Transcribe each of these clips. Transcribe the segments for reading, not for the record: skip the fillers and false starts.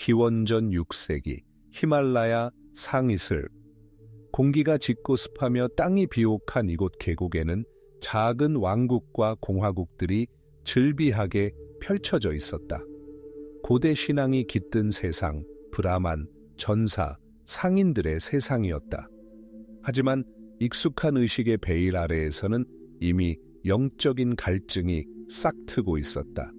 기원전 6세기 히말라야 상이슬. 공기가 짙고 습하며 땅이 비옥한 이곳 계곡에는 작은 왕국과 공화국들이 즐비하게 펼쳐져 있었다. 고대 신앙이 깃든 세상, 브라만, 전사, 상인들의 세상이었다. 하지만 익숙한 의식의 베일 아래에서는 이미 영적인 갈증이 싹트고 있었다.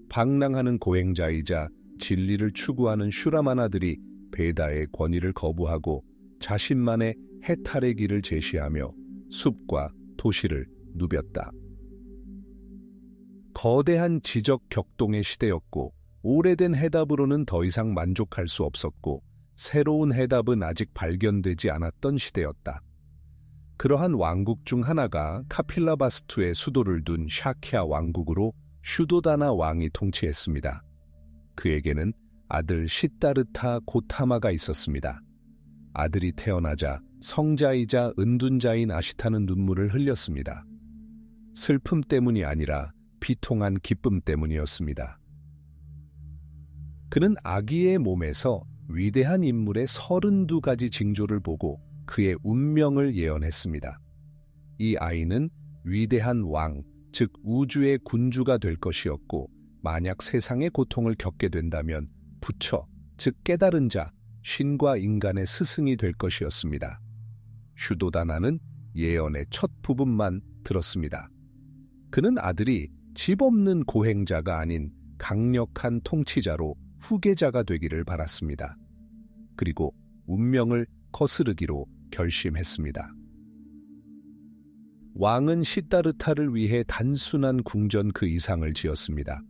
방랑하는 고행자이자 진리를 추구하는 슈라마나들이 베다의 권위를 거부하고 자신만의 해탈의 길을 제시하며 숲과 도시를 누볐다. 거대한 지적 격동의 시대였고 오래된 해답으로는 더 이상 만족할 수 없었고 새로운 해답은 아직 발견되지 않았던 시대였다. 그러한 왕국 중 하나가 카필라바스투에 수도를 둔 샤키아 왕국으로 슈도다나 왕이 통치했습니다. 그에게는 아들 시다르타 고타마가 있었습니다. 아들이 태어나자 성자이자 은둔자인 아시타는 눈물을 흘렸습니다. 슬픔 때문이 아니라 비통한 기쁨 때문이었습니다. 그는 아기의 몸에서 위대한 인물의 32가지 징조를 보고 그의 운명을 예언했습니다. 이 아이는 위대한 왕, 즉 우주의 군주가 될 것이었고 만약 세상의 고통을 겪게 된다면 부처, 즉 깨달은 자, 신과 인간의 스승이 될 것이었습니다. 슈도다나는 예언의 첫 부분만 들었습니다. 그는 아들이 집 없는 고행자가 아닌 강력한 통치자로 후계자가 되기를 바랐습니다. 그리고 운명을 거스르기로 결심했습니다. 왕은 시다르타를 위해 단순한 궁전 그 이상을 지었습니다.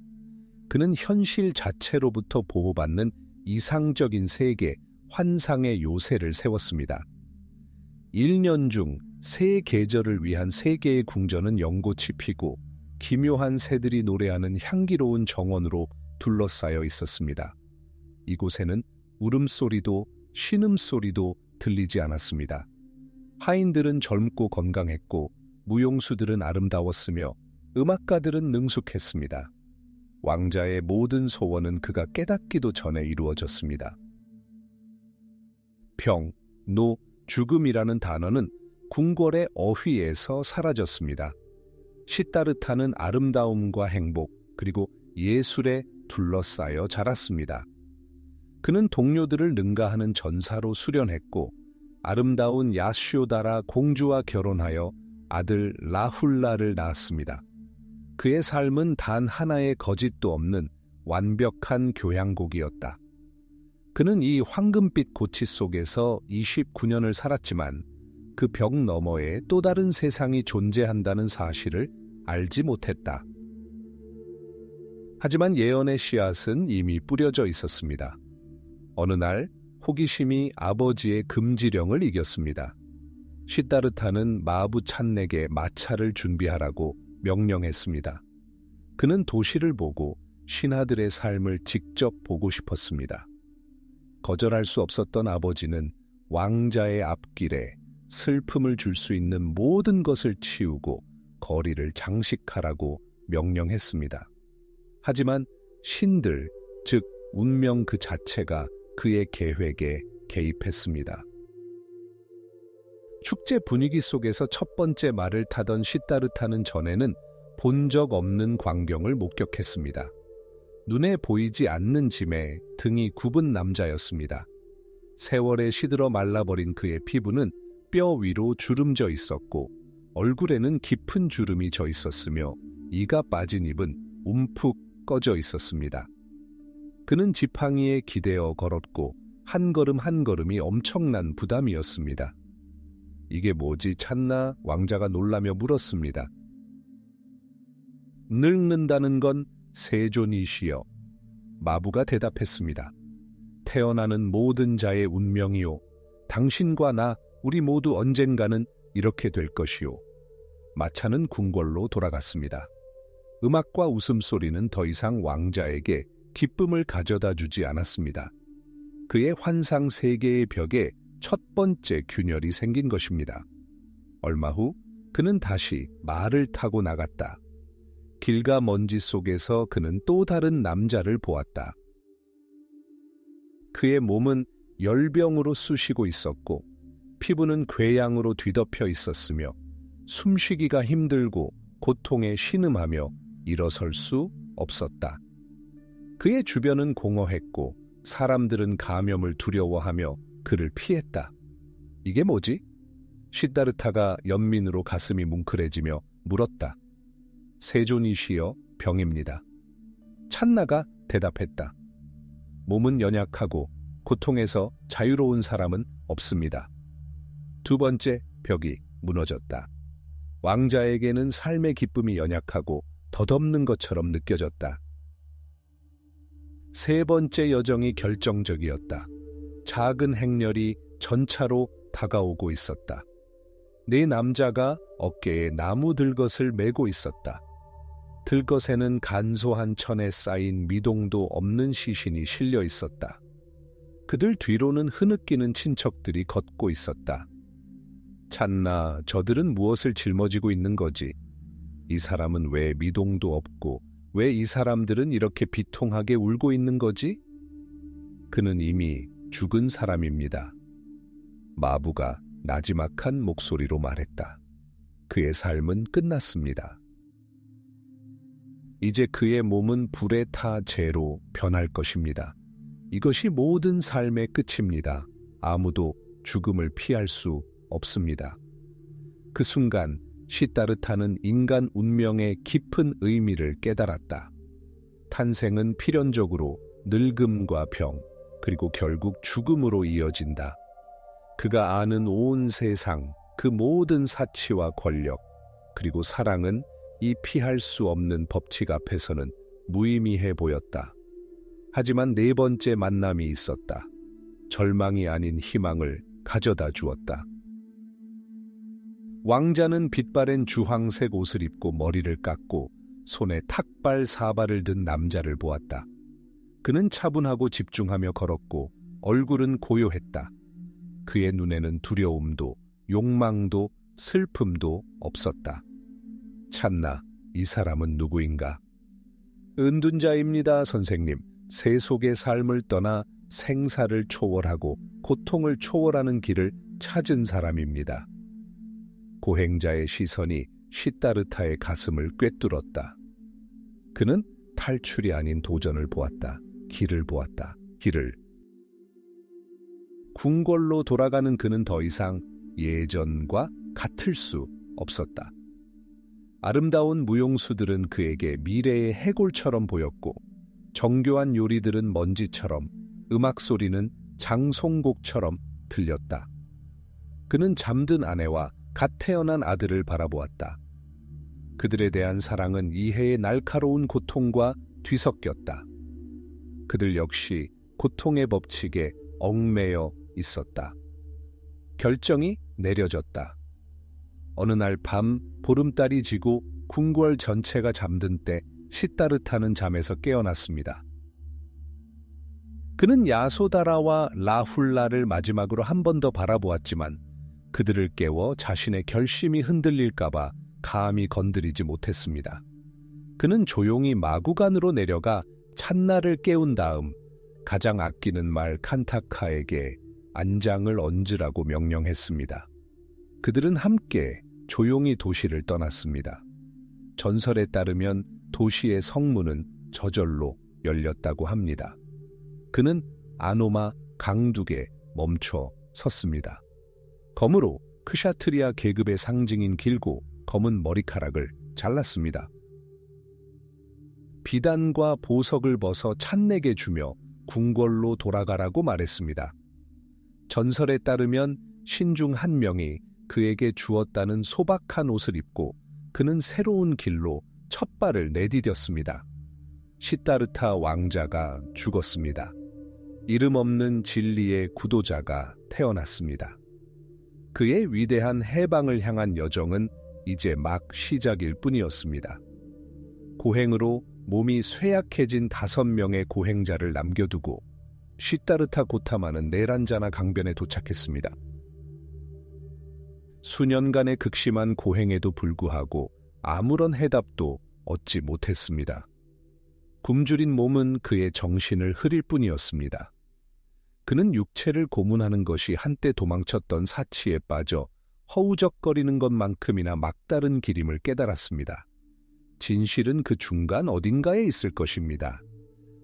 그는 현실 자체로부터 보호받는 이상적인 세계, 환상의 요새를 세웠습니다. 1년 중 세 계절을 위한 세 개의 궁전은 연꽃이 피고 기묘한 새들이 노래하는 향기로운 정원으로 둘러싸여 있었습니다. 이곳에는 울음소리도 신음소리도 들리지 않았습니다. 하인들은 젊고 건강했고 무용수들은 아름다웠으며 음악가들은 능숙했습니다. 왕자의 모든 소원은 그가 깨닫기도 전에 이루어졌습니다. 병, 노, 죽음이라는 단어는 궁궐의 어휘에서 사라졌습니다. 시다르타는 아름다움과 행복 그리고 예술에 둘러싸여 자랐습니다. 그는 동료들을 능가하는 전사로 수련했고 아름다운 야쇼다라 공주와 결혼하여 아들 라훌라를 낳았습니다. 그의 삶은 단 하나의 거짓도 없는 완벽한 교향곡이었다. 그는 이 황금빛 고치 속에서 29년을 살았지만 그 벽 너머에 또 다른 세상이 존재한다는 사실을 알지 못했다. 하지만 예언의 씨앗은 이미 뿌려져 있었습니다. 어느 날 호기심이 아버지의 금지령을 이겼습니다. 시다르타는 마부 찬에게 마차를 준비하라고 명령했습니다. 그는 도시를 보고 신하들의 삶을 직접 보고 싶었습니다. 거절할 수 없었던 아버지는 왕자의 앞길에 슬픔을 줄 수 있는 모든 것을 치우고 거리를 장식하라고 명령했습니다. 하지만 신들, 즉 운명 그 자체가 그의 계획에 개입했습니다. 축제 분위기 속에서 첫 번째 말을 타던 시다르타는 전에는 본 적 없는 광경을 목격했습니다. 눈에 보이지 않는 짐에 등이 굽은 남자였습니다. 세월에 시들어 말라버린 그의 피부는 뼈 위로 주름져 있었고 얼굴에는 깊은 주름이 져 있었으며 이가 빠진 입은 움푹 꺼져 있었습니다. 그는 지팡이에 기대어 걸었고 한 걸음 한 걸음이 엄청난 부담이었습니다. 이게 뭐지 찾나? 왕자가 놀라며 물었습니다. 늙는다는 건 세존이시여. 마부가 대답했습니다. 태어나는 모든 자의 운명이요. 당신과 나, 우리 모두 언젠가는 이렇게 될 것이요. 마차는 궁궐로 돌아갔습니다. 음악과 웃음소리는 더 이상 왕자에게 기쁨을 가져다 주지 않았습니다. 그의 환상 세계의 벽에 첫 번째 균열이 생긴 것입니다. 얼마 후 그는 다시 말을 타고 나갔다. 길과 먼지 속에서 그는 또 다른 남자를 보았다. 그의 몸은 열병으로 쑤시고 있었고 피부는 궤양으로 뒤덮여 있었으며 숨쉬기가 힘들고 고통에 신음하며 일어설 수 없었다. 그의 주변은 공허했고 사람들은 감염을 두려워하며 그를 피했다. 이게 뭐지? 시다르타가 연민으로 가슴이 뭉클해지며 물었다. 세존이시여 병입니다. 찬나가 대답했다. 몸은 연약하고 고통에서 자유로운 사람은 없습니다. 두 번째 벽이 무너졌다. 왕자에게는 삶의 기쁨이 연약하고 덧없는 것처럼 느껴졌다. 세 번째 여정이 결정적이었다. 작은 행렬이 전차로 다가오고 있었다. 네 남자가 어깨에 나무 들것을 메고 있었다. 들것에는 간소한 천에 쌓인 미동도 없는 시신이 실려 있었다. 그들 뒤로는 흐느끼는 친척들이 걷고 있었다. 찬나, 저들은 무엇을 짊어지고 있는 거지? 이 사람은 왜 미동도 없고 왜 이 사람들은 이렇게 비통하게 울고 있는 거지? 그는 이미 죽은 사람입니다. 마부가 나지막한 목소리로 말했다. 그의 삶은 끝났습니다. 이제 그의 몸은 불에 타 재로 변할 것입니다. 이것이 모든 삶의 끝입니다. 아무도 죽음을 피할 수 없습니다. 그 순간 시다르타는 인간 운명의 깊은 의미를 깨달았다. 탄생은 필연적으로 늙음과 병, 그리고 결국 죽음으로 이어진다. 그가 아는 온 세상, 그 모든 사치와 권력, 그리고 사랑은 이 피할 수 없는 법칙 앞에서는 무의미해 보였다. 하지만 네 번째 만남이 있었다. 절망이 아닌 희망을 가져다 주었다. 왕자는 빛바랜 주황색 옷을 입고 머리를 깎고 손에 탁발 사발을 든 남자를 보았다. 그는 차분하고 집중하며 걸었고 얼굴은 고요했다. 그의 눈에는 두려움도 욕망도 슬픔도 없었다. 찬나, 이 사람은 누구인가? 은둔자입니다, 선생님. 세속의 삶을 떠나 생사를 초월하고 고통을 초월하는 길을 찾은 사람입니다. 고행자의 시선이 시다르타의 가슴을 꿰뚫었다. 그는 탈출이 아닌 도전을 보았다. 길을 보았다. 길을. 궁궐로 돌아가는 그는 더 이상 예전과 같을 수 없었다. 아름다운 무용수들은 그에게 미래의 해골처럼 보였고 정교한 요리들은 먼지처럼, 음악 소리는 장송곡처럼 들렸다. 그는 잠든 아내와 갓 태어난 아들을 바라보았다. 그들에 대한 사랑은 이해의 날카로운 고통과 뒤섞였다. 그들 역시 고통의 법칙에 얽매여 있었다. 결정이 내려졌다. 어느 날 밤 보름달이 지고 궁궐 전체가 잠든 때 시다르타는 잠에서 깨어났습니다. 그는 야소다라와 라훌라를 마지막으로 한 번 더 바라보았지만 그들을 깨워 자신의 결심이 흔들릴까봐 감히 건드리지 못했습니다. 그는 조용히 마구간으로 내려가 찬나를 깨운 다음 가장 아끼는 말 칸타카에게 안장을 얹으라고 명령했습니다. 그들은 함께 조용히 도시를 떠났습니다. 전설에 따르면 도시의 성문은 저절로 열렸다고 합니다. 그는 아노마 강둑에 멈춰 섰습니다. 검으로 크샤트리아 계급의 상징인 길고 검은 머리카락을 잘랐습니다. 비단과 보석을 벗어 찬내게 주며 궁궐로 돌아가라고 말했습니다. 전설에 따르면 신중 한 명이 그에게 주었다는 소박한 옷을 입고 그는 새로운 길로 첫 발을 내디뎠습니다. 시다르타 왕자가 죽었습니다. 이름 없는 진리의 구도자가 태어났습니다. 그의 위대한 해방을 향한 여정은 이제 막 시작일 뿐이었습니다. 고행으로 몸이 쇠약해진 5명의 고행자를 남겨두고 시다르타 고타마는 네란자나 강변에 도착했습니다. 수년간의 극심한 고행에도 불구하고 아무런 해답도 얻지 못했습니다. 굶주린 몸은 그의 정신을 흐릴 뿐이었습니다. 그는 육체를 고문하는 것이 한때 도망쳤던 사치에 빠져 허우적거리는 것만큼이나 막다른 길임을 깨달았습니다. 진실은 그 중간 어딘가에 있을 것입니다.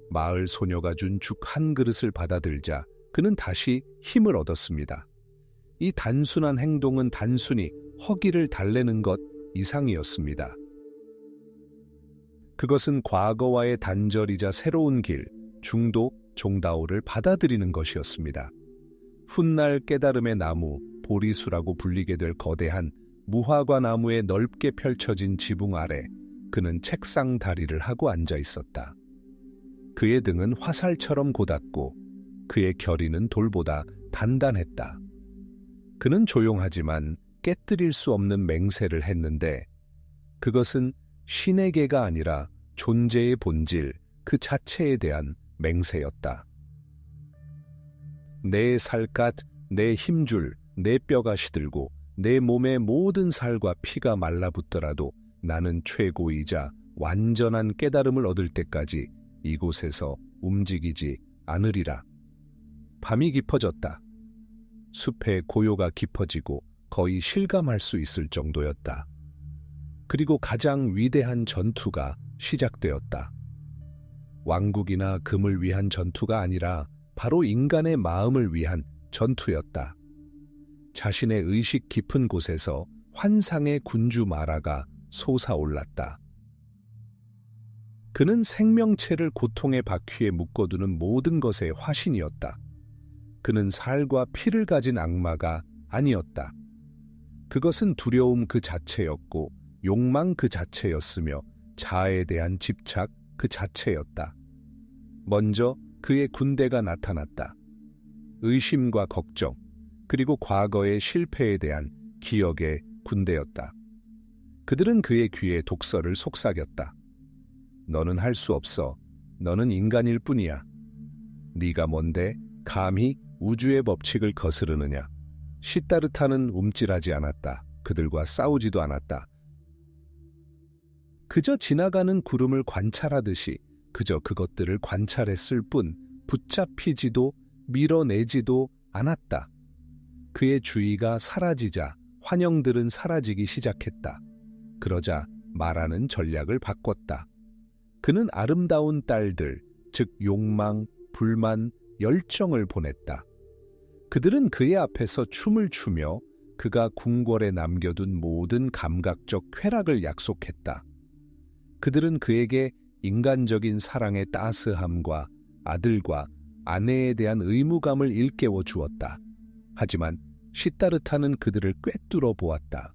마을 소녀가 준 죽 한 그릇을 받아들자 그는 다시 힘을 얻었습니다. 이 단순한 행동은 단순히 허기를 달래는 것 이상이었습니다. 그것은 과거와의 단절이자 새로운 길, 중도, 종다오를 받아들이는 것이었습니다. 훗날 깨달음의 나무, 보리수라고 불리게 될 거대한 무화과 나무의 넓게 펼쳐진 지붕 아래 그는 책상 다리를 하고 앉아 있었다. 그의 등은 화살처럼 곧았고 그의 결의는 돌보다 단단했다. 그는 조용하지만 깨뜨릴 수 없는 맹세를 했는데 그것은 신에게가 아니라 존재의 본질 그 자체에 대한 맹세였다. 내 살갗, 내 힘줄, 내 뼈가 시들고 내 몸의 모든 살과 피가 말라붙더라도 나는 최고이자 완전한 깨달음을 얻을 때까지 이곳에서 움직이지 않으리라. 밤이 깊어졌다. 숲의 고요가 깊어지고 거의 실감할 수 있을 정도였다. 그리고 가장 위대한 전투가 시작되었다. 왕국이나 금을 위한 전투가 아니라 바로 인간의 마음을 위한 전투였다. 자신의 의식 깊은 곳에서 환상의 군주 마라가 솟아올랐다. 그는 생명체를 고통의 바퀴에 묶어두는 모든 것의 화신이었다. 그는 살과 피를 가진 악마가 아니었다. 그것은 두려움 그 자체였고 욕망 그 자체였으며 자아에 대한 집착 그 자체였다. 먼저 그의 군대가 나타났다. 의심과 걱정, 그리고 과거의 실패에 대한 기억의 군대였다. 그들은 그의 귀에 독서를 속삭였다. 너는 할 수 없어. 너는 인간일 뿐이야. 네가 뭔데 감히 우주의 법칙을 거스르느냐. 시타르타는 움찔하지 않았다. 그들과 싸우지도 않았다. 그저 지나가는 구름을 관찰하듯이 그저 그것들을 관찰했을 뿐 붙잡히지도 밀어내지도 않았다. 그의 주의가 사라지자 환영들은 사라지기 시작했다. 그러자 마라는 전략을 바꿨다. 그는 아름다운 딸들, 즉 욕망, 불만, 열정을 보냈다. 그들은 그의 앞에서 춤을 추며 그가 궁궐에 남겨둔 모든 감각적 쾌락을 약속했다. 그들은 그에게 인간적인 사랑의 따스함과 아들과 아내에 대한 의무감을 일깨워 주었다. 하지만 시타르타는 그들을 꿰뚫어 보았다.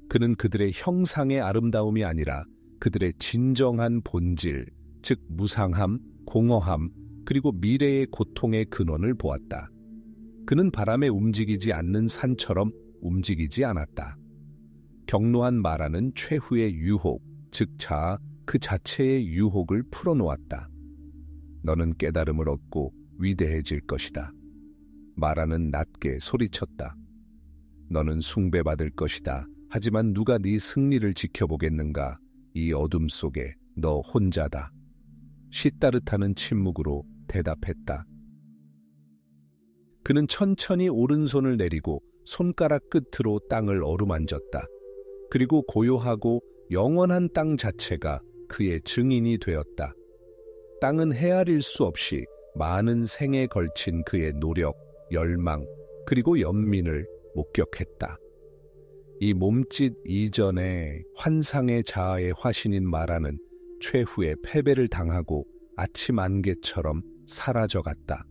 그는 그들의 형상의 아름다움이 아니라 그들의 진정한 본질, 즉 무상함, 공허함, 그리고 미래의 고통의 근원을 보았다. 그는 바람에 움직이지 않는 산처럼 움직이지 않았다. 경로한 마라는 최후의 유혹, 즉 자아 그 자체의 유혹을 풀어놓았다. 너는 깨달음을 얻고 위대해질 것이다. 마라는 낮게 소리쳤다. 너는 숭배받을 것이다. 하지만 누가 네 승리를 지켜보겠는가? 이 어둠 속에 너 혼자다. 시타르타는 침묵으로 대답했다. 그는 천천히 오른손을 내리고 손가락 끝으로 땅을 어루만졌다. 그리고 고요하고 영원한 땅 자체가 그의 증인이 되었다. 땅은 헤아릴 수 없이 많은 생에 걸친 그의 노력, 열망, 그리고 연민을 목격했다. 이 몸짓 이전에 환상의 자아의 화신인 마라는 최후의 패배를 당하고 아침 안개처럼 사라져갔다.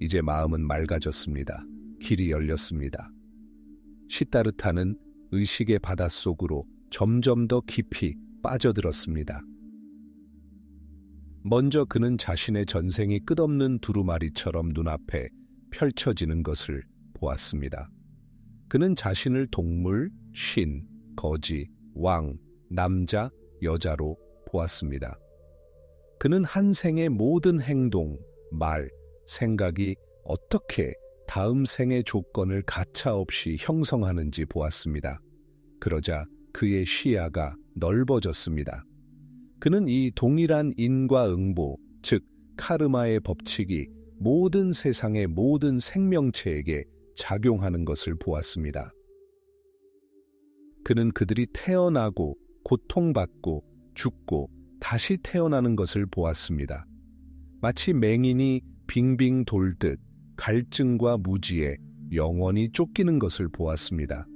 이제 마음은 맑아졌습니다. 길이 열렸습니다. 시타르타는 의식의 바닷속으로 점점 더 깊이 빠져들었습니다. 먼저 그는 자신의 전생이 끝없는 두루마리처럼 눈앞에 펼쳐지는 것을 보았습니다. 그는 자신을 동물, 신, 거지, 왕, 남자, 여자로 보았습니다. 그는 한 생의 모든 행동, 말, 생각이 어떻게 다음 생의 조건을 가차없이 형성하는지 보았습니다. 그러자 그의 시야가 넓어졌습니다. 그는 이 동일한 인과응보, 즉 카르마의 법칙이 모든 세상의 모든 생명체에게 작용하는 것을 보았습니다. 그는 그들이 태어나고 고통받고 죽고 다시 태어나는 것을 보았습니다. 마치 맹인이 빙빙 돌듯 갈증과 무지에 영원히 쫓기는 것을 보았습니다.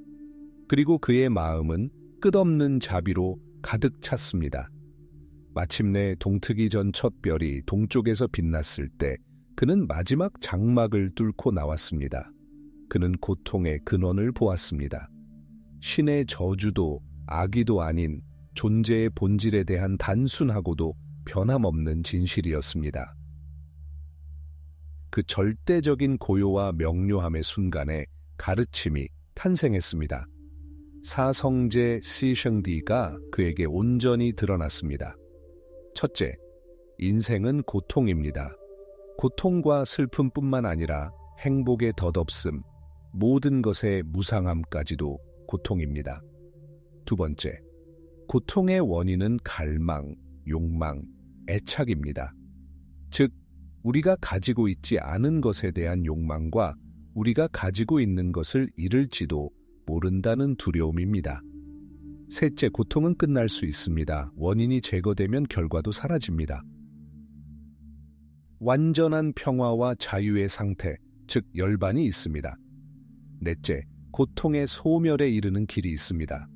그리고 그의 마음은 끝없는 자비로 가득 찼습니다. 마침내 동트기 전 첫 별이 동쪽에서 빛났을 때 그는 마지막 장막을 뚫고 나왔습니다. 그는 고통의 근원을 보았습니다. 신의 저주도 악의도 아닌 존재의 본질에 대한 단순하고도 변함없는 진실이었습니다. 그 절대적인 고요와 명료함의 순간에 가르침이 탄생했습니다. 사성제 시셩디가 그에게 온전히 드러났습니다. 첫째, 인생은 고통입니다. 고통과 슬픔뿐만 아니라 행복의 덧없음, 모든 것의 무상함까지도 고통입니다. 두 번째, 고통의 원인은 갈망, 욕망, 애착입니다. 즉, 우리가 가지고 있지 않은 것에 대한 욕망과 우리가 가지고 있는 것을 잃을지도 모른다는 두려움입니다. 셋째, 고통은 끝날 수 있습니다. 원인이 제거되면 결과도 사라집니다. 완전한 평화와 자유의 상태, 즉 열반이 있습니다. 넷째, 고통의 소멸에 이르는 길이 있습니다.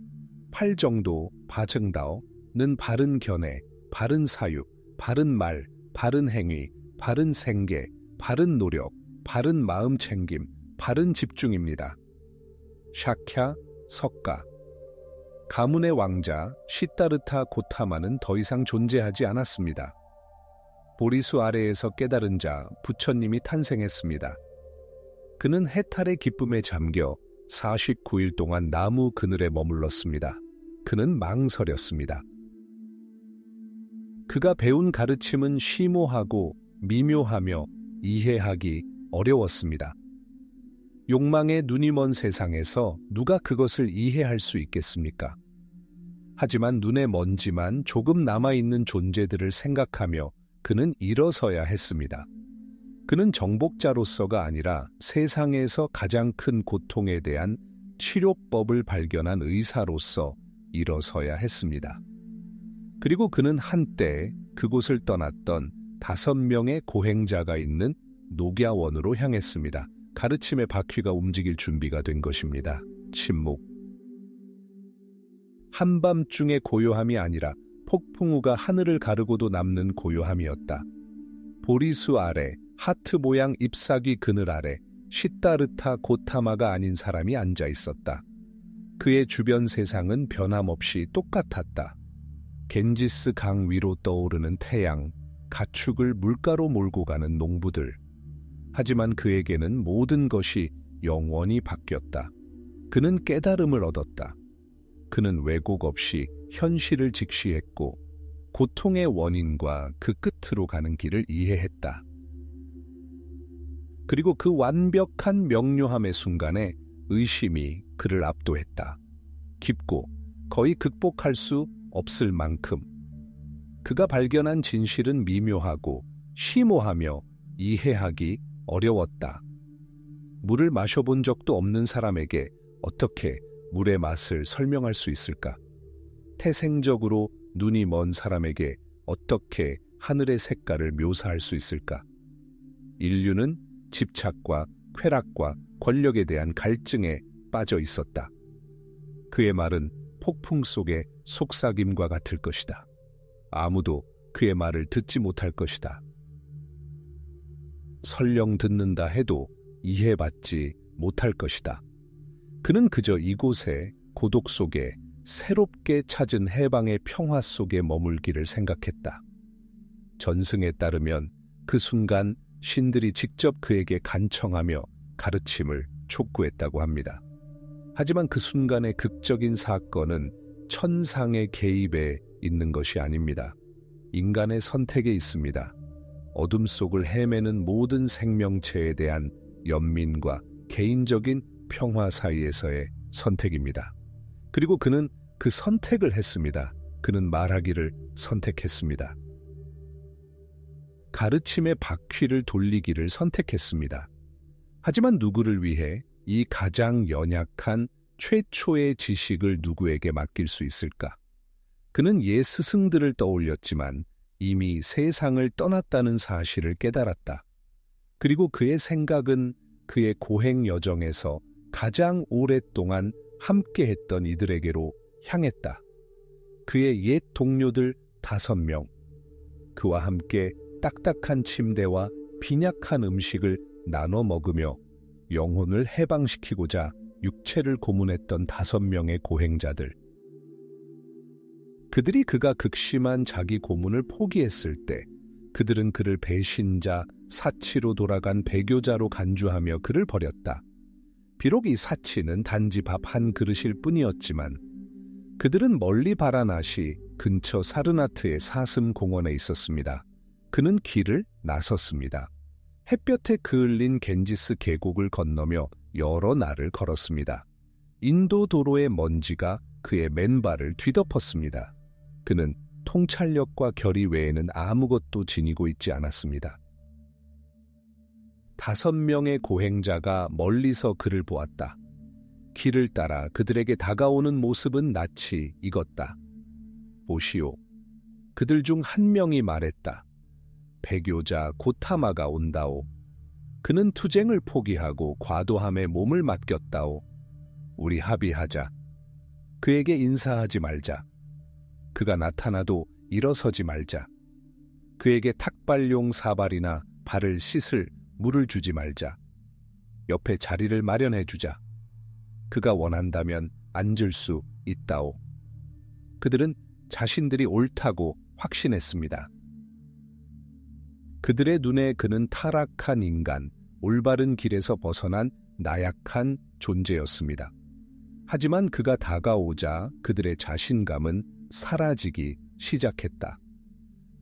팔정도, 바증다오는 바른 견해, 바른 사유, 바른 말, 바른 행위, 바른 생계, 바른 노력, 바른 마음 챙김, 바른 집중입니다. 샤캬, 석가. 가문의 왕자 시타르타 고타마는 더 이상 존재하지 않았습니다. 보리수 아래에서 깨달은 자 부처님이 탄생했습니다. 그는 해탈의 기쁨에 잠겨 49일 동안 나무 그늘에 머물렀습니다. 그는 망설였습니다. 그가 배운 가르침은 심오하고 미묘하며 이해하기 어려웠습니다. 욕망의 눈이 먼 세상에서 누가 그것을 이해할 수 있겠습니까? 하지만 눈에 먼지만 조금 남아있는 존재들을 생각하며 그는 일어서야 했습니다. 그는 정복자로서가 아니라 세상에서 가장 큰 고통에 대한 치료법을 발견한 의사로서 일어서야 했습니다. 그리고 그는 한때 그곳을 떠났던 5명의 고행자가 있는 녹야원으로 향했습니다. 가르침의 바퀴가 움직일 준비가 된 것입니다. 침묵. 한밤중의 고요함이 아니라 폭풍우가 하늘을 가르고도 남는 고요함이었다. 보리수 아래, 하트 모양 잎사귀 그늘 아래 시타르타 고타마가 아닌 사람이 앉아 있었다. 그의 주변 세상은 변함없이 똑같았다. 겐지스 강 위로 떠오르는 태양, 가축을 물가로 몰고 가는 농부들. 하지만 그에게는 모든 것이 영원히 바뀌었다. 그는 깨달음을 얻었다. 그는 왜곡 없이 현실을 직시했고 고통의 원인과 그 끝으로 가는 길을 이해했다. 그리고 그 완벽한 명료함의 순간에 의심이 그를 압도했다. 깊고 거의 극복할 수 없을 만큼. 그가 발견한 진실은 미묘하고 심오하며 이해하기 어려웠다. 물을 마셔본 적도 없는 사람에게 어떻게 물의 맛을 설명할 수 있을까? 태생적으로 눈이 먼 사람에게 어떻게 하늘의 색깔을 묘사할 수 있을까? 인류는 집착과 쾌락과 권력에 대한 갈증에 빠져 있었다. 그의 말은 폭풍 속의 속삭임과 같을 것이다. 아무도 그의 말을 듣지 못할 것이다. 설령 듣는다 해도 이해받지 못할 것이다. 그는 그저 이곳에 고독 속에 새롭게 찾은 해방의 평화 속에 머물기를 생각했다. 전승에 따르면 그 순간 신들이 직접 그에게 간청하며 가르침을 촉구했다고 합니다. 하지만 그 순간의 극적인 사건은 천상의 개입에 있는 것이 아닙니다. 인간의 선택에 있습니다. 어둠 속을 헤매는 모든 생명체에 대한 연민과 개인적인 평화 사이에서의 선택입니다. 그리고 그는 그 선택을 했습니다. 그는 말하기를 선택했습니다. 가르침의 바퀴를 돌리기를 선택했습니다. 하지만 누구를 위해 이 가장 연약한 최초의 지식을 누구에게 맡길 수 있을까? 그는 옛 스승들을 떠올렸지만 이미 세상을 떠났다는 사실을 깨달았다. 그리고 그의 생각은 그의 고행 여정에서 가장 오랫동안 함께했던 이들에게로 향했다. 그의 옛 동료들 5명, 그와 함께 딱딱한 침대와 빈약한 음식을 나눠 먹으며 영혼을 해방시키고자 육체를 고문했던 5명의 고행자들. 그들이 그가 극심한 자기 고문을 포기했을 때 그들은 그를 배신자, 사치로 돌아간 배교자로 간주하며 그를 버렸다. 비록 이 사치는 단지 밥 한 그릇일 뿐이었지만 그들은 멀리 바라낫이 근처 사르나트의 사슴 공원에 있었습니다. 그는 길을 나섰습니다. 햇볕에 그을린 겐지스 계곡을 건너며 여러 날을 걸었습니다. 인도 도로의 먼지가 그의 맨발을 뒤덮었습니다. 그는 통찰력과 결의 외에는 아무것도 지니고 있지 않았습니다. 5명의 고행자가 멀리서 그를 보았다. 길을 따라 그들에게 다가오는 모습은 낯이 익었다. 보시오. 그들 중 한 명이 말했다. 배교자 고타마가 온다오. 그는 투쟁을 포기하고 과도함에 몸을 맡겼다오. 우리 합의하자. 그에게 인사하지 말자. 그가 나타나도 일어서지 말자. 그에게 탁발용 사발이나 발을 씻을 물을 주지 말자. 옆에 자리를 마련해 주자. 그가 원한다면 앉을 수 있다오. 그들은 자신들이 옳다고 확신했습니다. 그들의 눈에 그는 타락한 인간, 올바른 길에서 벗어난 나약한 존재였습니다. 하지만 그가 다가오자 그들의 자신감은 사라지기 시작했다.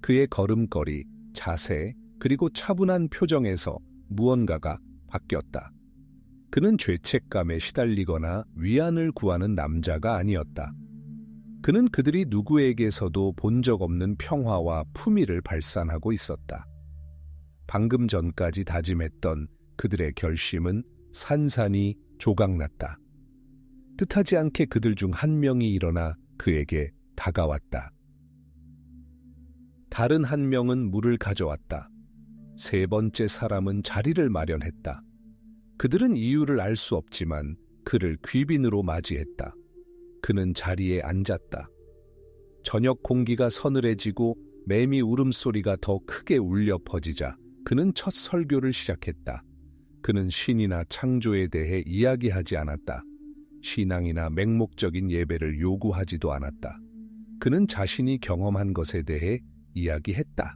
그의 걸음걸이, 자세, 그리고 차분한 표정에서 무언가가 바뀌었다. 그는 죄책감에 시달리거나 위안을 구하는 남자가 아니었다. 그는 그들이 누구에게서도 본 적 없는 평화와 품위를 발산하고 있었다. 방금 전까지 다짐했던 그들의 결심은 산산이 조각났다. 뜻하지 않게 그들 중 한 명이 일어나 그에게 다가왔다. 다른 한 명은 물을 가져왔다. 3번째 사람은 자리를 마련했다. 그들은 이유를 알 수 없지만 그를 귀빈으로 맞이했다. 그는 자리에 앉았다. 저녁 공기가 서늘해지고 매미 울음소리가 더 크게 울려 퍼지자 그는 첫 설교를 시작했다. 그는 신이나 창조에 대해 이야기하지 않았다. 신앙이나 맹목적인 예배를 요구하지도 않았다. 그는 자신이 경험한 것에 대해 이야기했다.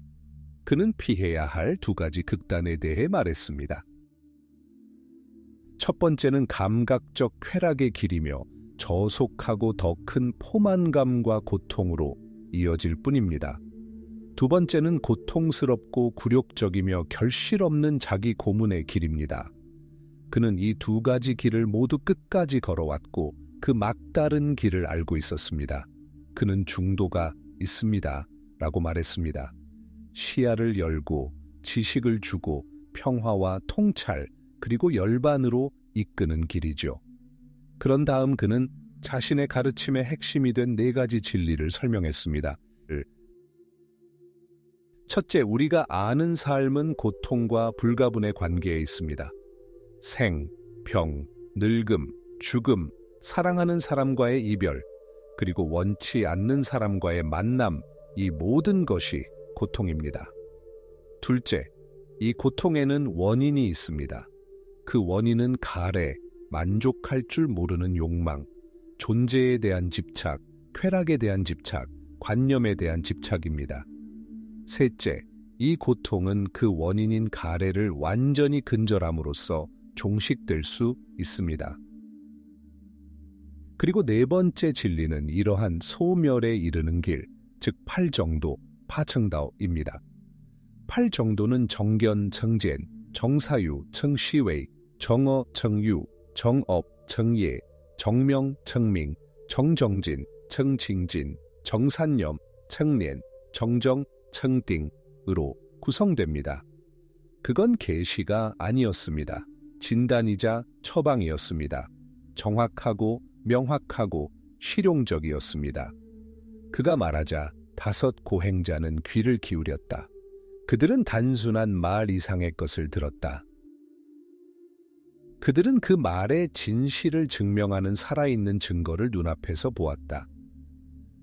그는 피해야 할 2가지 극단에 대해 말했습니다. 첫 번째는 감각적 쾌락의 길이며 저속하고 더 큰 포만감과 고통으로 이어질 뿐입니다. 2번째는 고통스럽고 굴욕적이며 결실 없는 자기 고문의 길입니다. 그는 이 2가지 길을 모두 끝까지 걸어왔고 그 막다른 길을 알고 있었습니다. 그는 중도가 있습니다. 라고 말했습니다. 시야를 열고 지식을 주고 평화와 통찰 그리고 열반으로 이끄는 길이죠. 그런 다음 그는 자신의 가르침의 핵심이 된 4가지 진리를 설명했습니다. 첫째, 우리가 아는 삶은 고통과 불가분의 관계에 있습니다. 생, 병, 늙음, 죽음, 사랑하는 사람과의 이별, 그리고 원치 않는 사람과의 만남, 이 모든 것이 고통입니다. 둘째, 이 고통에는 원인이 있습니다. 그 원인은 가래, 만족할 줄 모르는 욕망, 존재에 대한 집착, 쾌락에 대한 집착, 관념에 대한 집착입니다. 셋째, 이 고통은 그 원인인 가래를 완전히 근절함으로써 종식될 수 있습니다. 그리고 4번째 진리는 이러한 소멸에 이르는 길, 즉 8정도, 파청다오입니다. 8정도는 정견, 정젠, 정사유, 정시웨이, 정어, 정유, 정업, 정예, 정명, 정밍, 정정진, 정징진, 정산념, 청년, 정정, 청띵으로 구성됩니다. 그건 계시가 아니었습니다. 진단이자 처방이었습니다. 정확하고 명확하고 실용적이었습니다. 그가 말하자 5 고행자는 귀를 기울였다. 그들은 단순한 말 이상의 것을 들었다. 그들은 그 말의 진실을 증명하는 살아있는 증거를 눈앞에서 보았다.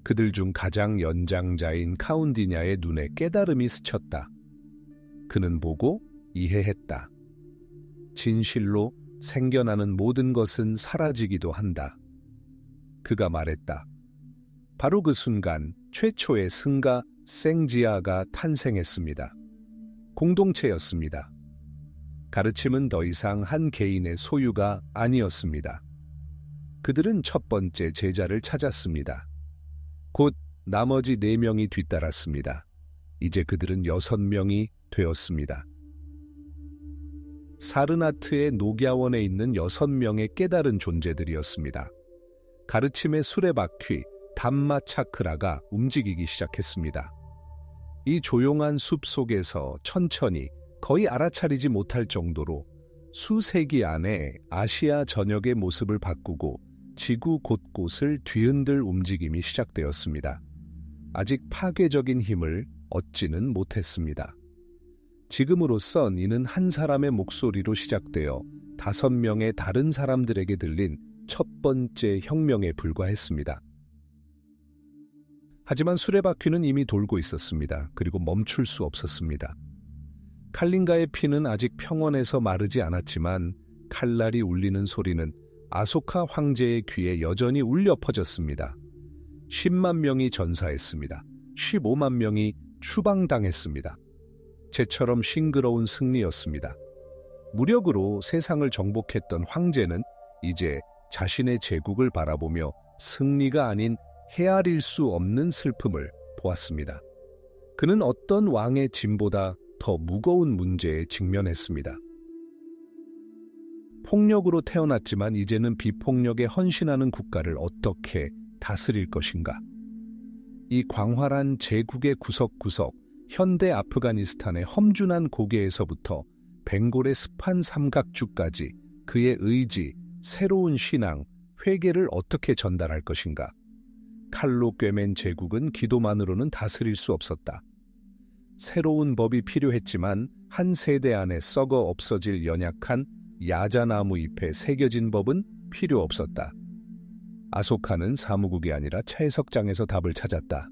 그들 중 가장 연장자인 카운디냐의 눈에 깨달음이 스쳤다. 그는 보고 이해했다. 진실로 생겨나는 모든 것은 사라지기도 한다. 그가 말했다. 바로 그 순간 최초의 승가 생지아가 탄생했습니다. 공동체였습니다. 가르침은 더 이상 한 개인의 소유가 아니었습니다. 그들은 첫 번째 제자를 찾았습니다. 곧 나머지 4명이 뒤따랐습니다. 이제 그들은 6명이 되었습니다. 사르나트의 녹야원에 있는 6명의 깨달은 존재들이었습니다. 가르침의 수레바퀴, 담마 차크라가 움직이기 시작했습니다. 이 조용한 숲 속에서 천천히 거의 알아차리지 못할 정도로 수세기 안에 아시아 전역의 모습을 바꾸고 지구 곳곳을 뒤흔들 움직임이 시작되었습니다. 아직 파괴적인 힘을 얻지는 못했습니다. 지금으로선 이는 한 사람의 목소리로 시작되어 5명의 다른 사람들에게 들린 첫 번째 혁명에 불과했습니다. 하지만 수레바퀴는 이미 돌고 있었습니다. 그리고 멈출 수 없었습니다. 칼린가의 피는 아직 평원에서 마르지 않았지만 칼날이 울리는 소리는 아소카 황제의 귀에 여전히 울려 퍼졌습니다. 10만 명이 전사했습니다. 15만 명이 추방당했습니다. 재처럼 싱그러운 승리였습니다. 무력으로 세상을 정복했던 황제는 이제 자신의 제국을 바라보며 승리가 아닌 헤아릴 수 없는 슬픔을 보았습니다. 그는 어떤 왕의 짐보다 더 무거운 문제에 직면했습니다. 폭력으로 태어났지만 이제는 비폭력에 헌신하는 국가를 어떻게 다스릴 것인가? 이 광활한 제국의 구석구석, 현대 아프가니스탄의 험준한 고개에서부터 벵골의 습한 삼각주까지 그의 의지, 새로운 신앙, 회개를 어떻게 전달할 것인가? 칼로 꿰맨 제국은 기도만으로는 다스릴 수 없었다. 새로운 법이 필요했지만 한 세대 안에 썩어 없어질 연약한 야자나무 잎에 새겨진 법은 필요 없었다. 아소카는 사무국이 아니라 채석장에서 답을 찾았다.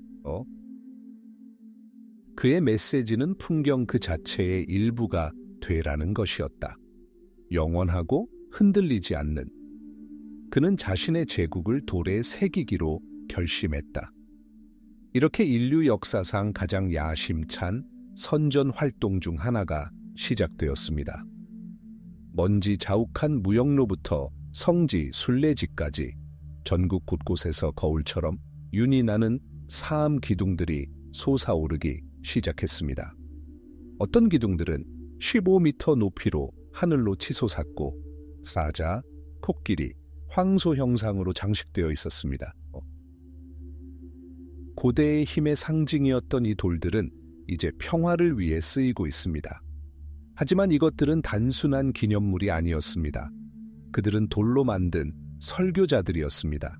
그의 메시지는 풍경 그 자체의 일부가 되라는 것이었다. 영원하고 흔들리지 않는. 그는 자신의 제국을 돌에 새기기로 결심했다. 이렇게 인류 역사상 가장 야심찬 선전 활동 중 하나가 시작되었습니다. 먼지 자욱한 무역로부터 성지 순례지까지 전국 곳곳에서 거울처럼 윤이 나는 사암 기둥들이 솟아오르기 시작했습니다. 어떤 기둥들은 15m 높이로 하늘로 치솟았고 사자, 코끼리, 황소 형상으로 장식되어 있었습니다. 고대의 힘의 상징이었던 이 돌들은 이제 평화를 위해 쓰이고 있습니다. 하지만 이것들은 단순한 기념물이 아니었습니다. 그들은 돌로 만든 설교자들이었습니다.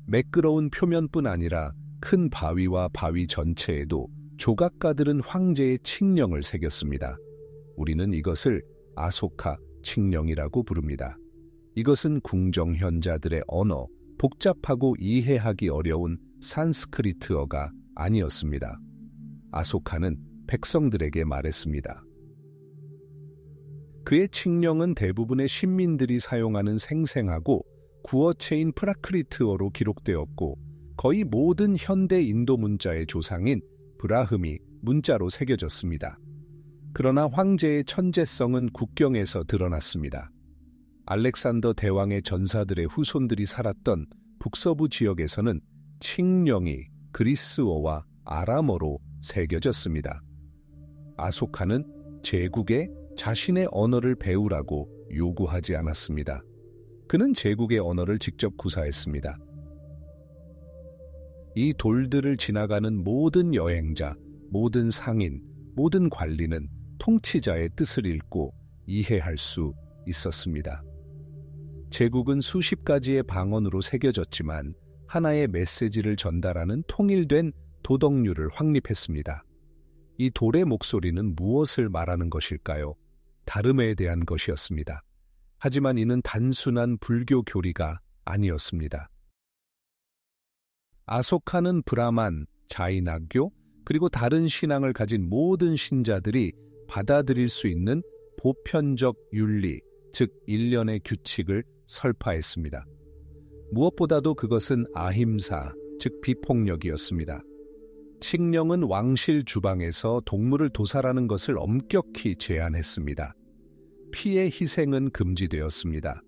매끄러운 표면뿐 아니라 큰 바위와 바위 전체에도 조각가들은 황제의 칙령을 새겼습니다. 우리는 이것을 아소카 칙령이라고 부릅니다. 이것은 궁정현자들의 언어, 복잡하고 이해하기 어려운 산스크리트어가 아니었습니다. 아소카는 백성들에게 말했습니다. 그의 칙령은 대부분의 신민들이 사용하는 생생하고 구어체인 프라크리트어로 기록되었고 거의 모든 현대 인도 문자의 조상인 브라흠이 문자로 새겨졌습니다. 그러나 황제의 천재성은 국경에서 드러났습니다. 알렉산더 대왕의 전사들의 후손들이 살았던 북서부 지역에서는 칙령이 그리스어와 아람어로 새겨졌습니다. 아소카는 제국에 자신의 언어를 배우라고 요구하지 않았습니다. 그는 제국의 언어를 직접 구사했습니다. 이 돌들을 지나가는 모든 여행자, 모든 상인, 모든 관리는 통치자의 뜻을 읽고 이해할 수 있었습니다. 제국은 수십 가지의 방언으로 새겨졌지만 하나의 메시지를 전달하는 통일된 도덕률을 확립했습니다. 이 돌의 목소리는 무엇을 말하는 것일까요? 다름에 대한 것이었습니다. 하지만 이는 단순한 불교 교리가 아니었습니다. 아소카는 브라만, 자이나교, 그리고 다른 신앙을 가진 모든 신자들이 받아들일 수 있는 보편적 윤리, 즉 일련의 규칙을 설파했습니다. 무엇보다도 그것은 아힘사, 즉 비폭력이었습니다. 칙령은 왕실 주방에서 동물을 도살하는 것을 엄격히 제한했습니다. 피의 희생은 금지되었습니다.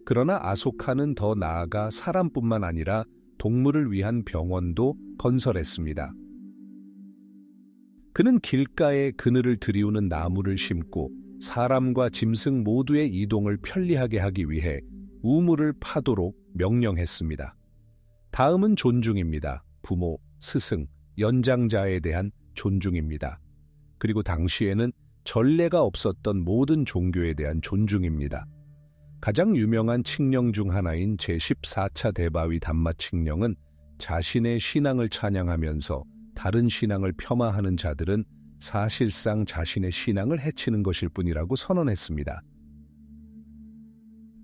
그러나 아소카는 더 나아가 사람뿐만 아니라 동물을 위한 병원도 건설했습니다. 그는 길가에 그늘을 드리우는 나무를 심고 사람과 짐승 모두의 이동을 편리하게 하기 위해 우물을 파도록 명령했습니다. 다음은 존중입니다. 부모, 스승, 연장자에 대한 존중입니다. 그리고 당시에는 전례가 없었던 모든 종교에 대한 존중입니다. 가장 유명한 칙령 중 하나인 제14차 대바위 담마 칙령은 자신의 신앙을 찬양하면서 다른 신앙을 폄하하는 자들은 사실상 자신의 신앙을 해치는 것일 뿐이라고 선언했습니다.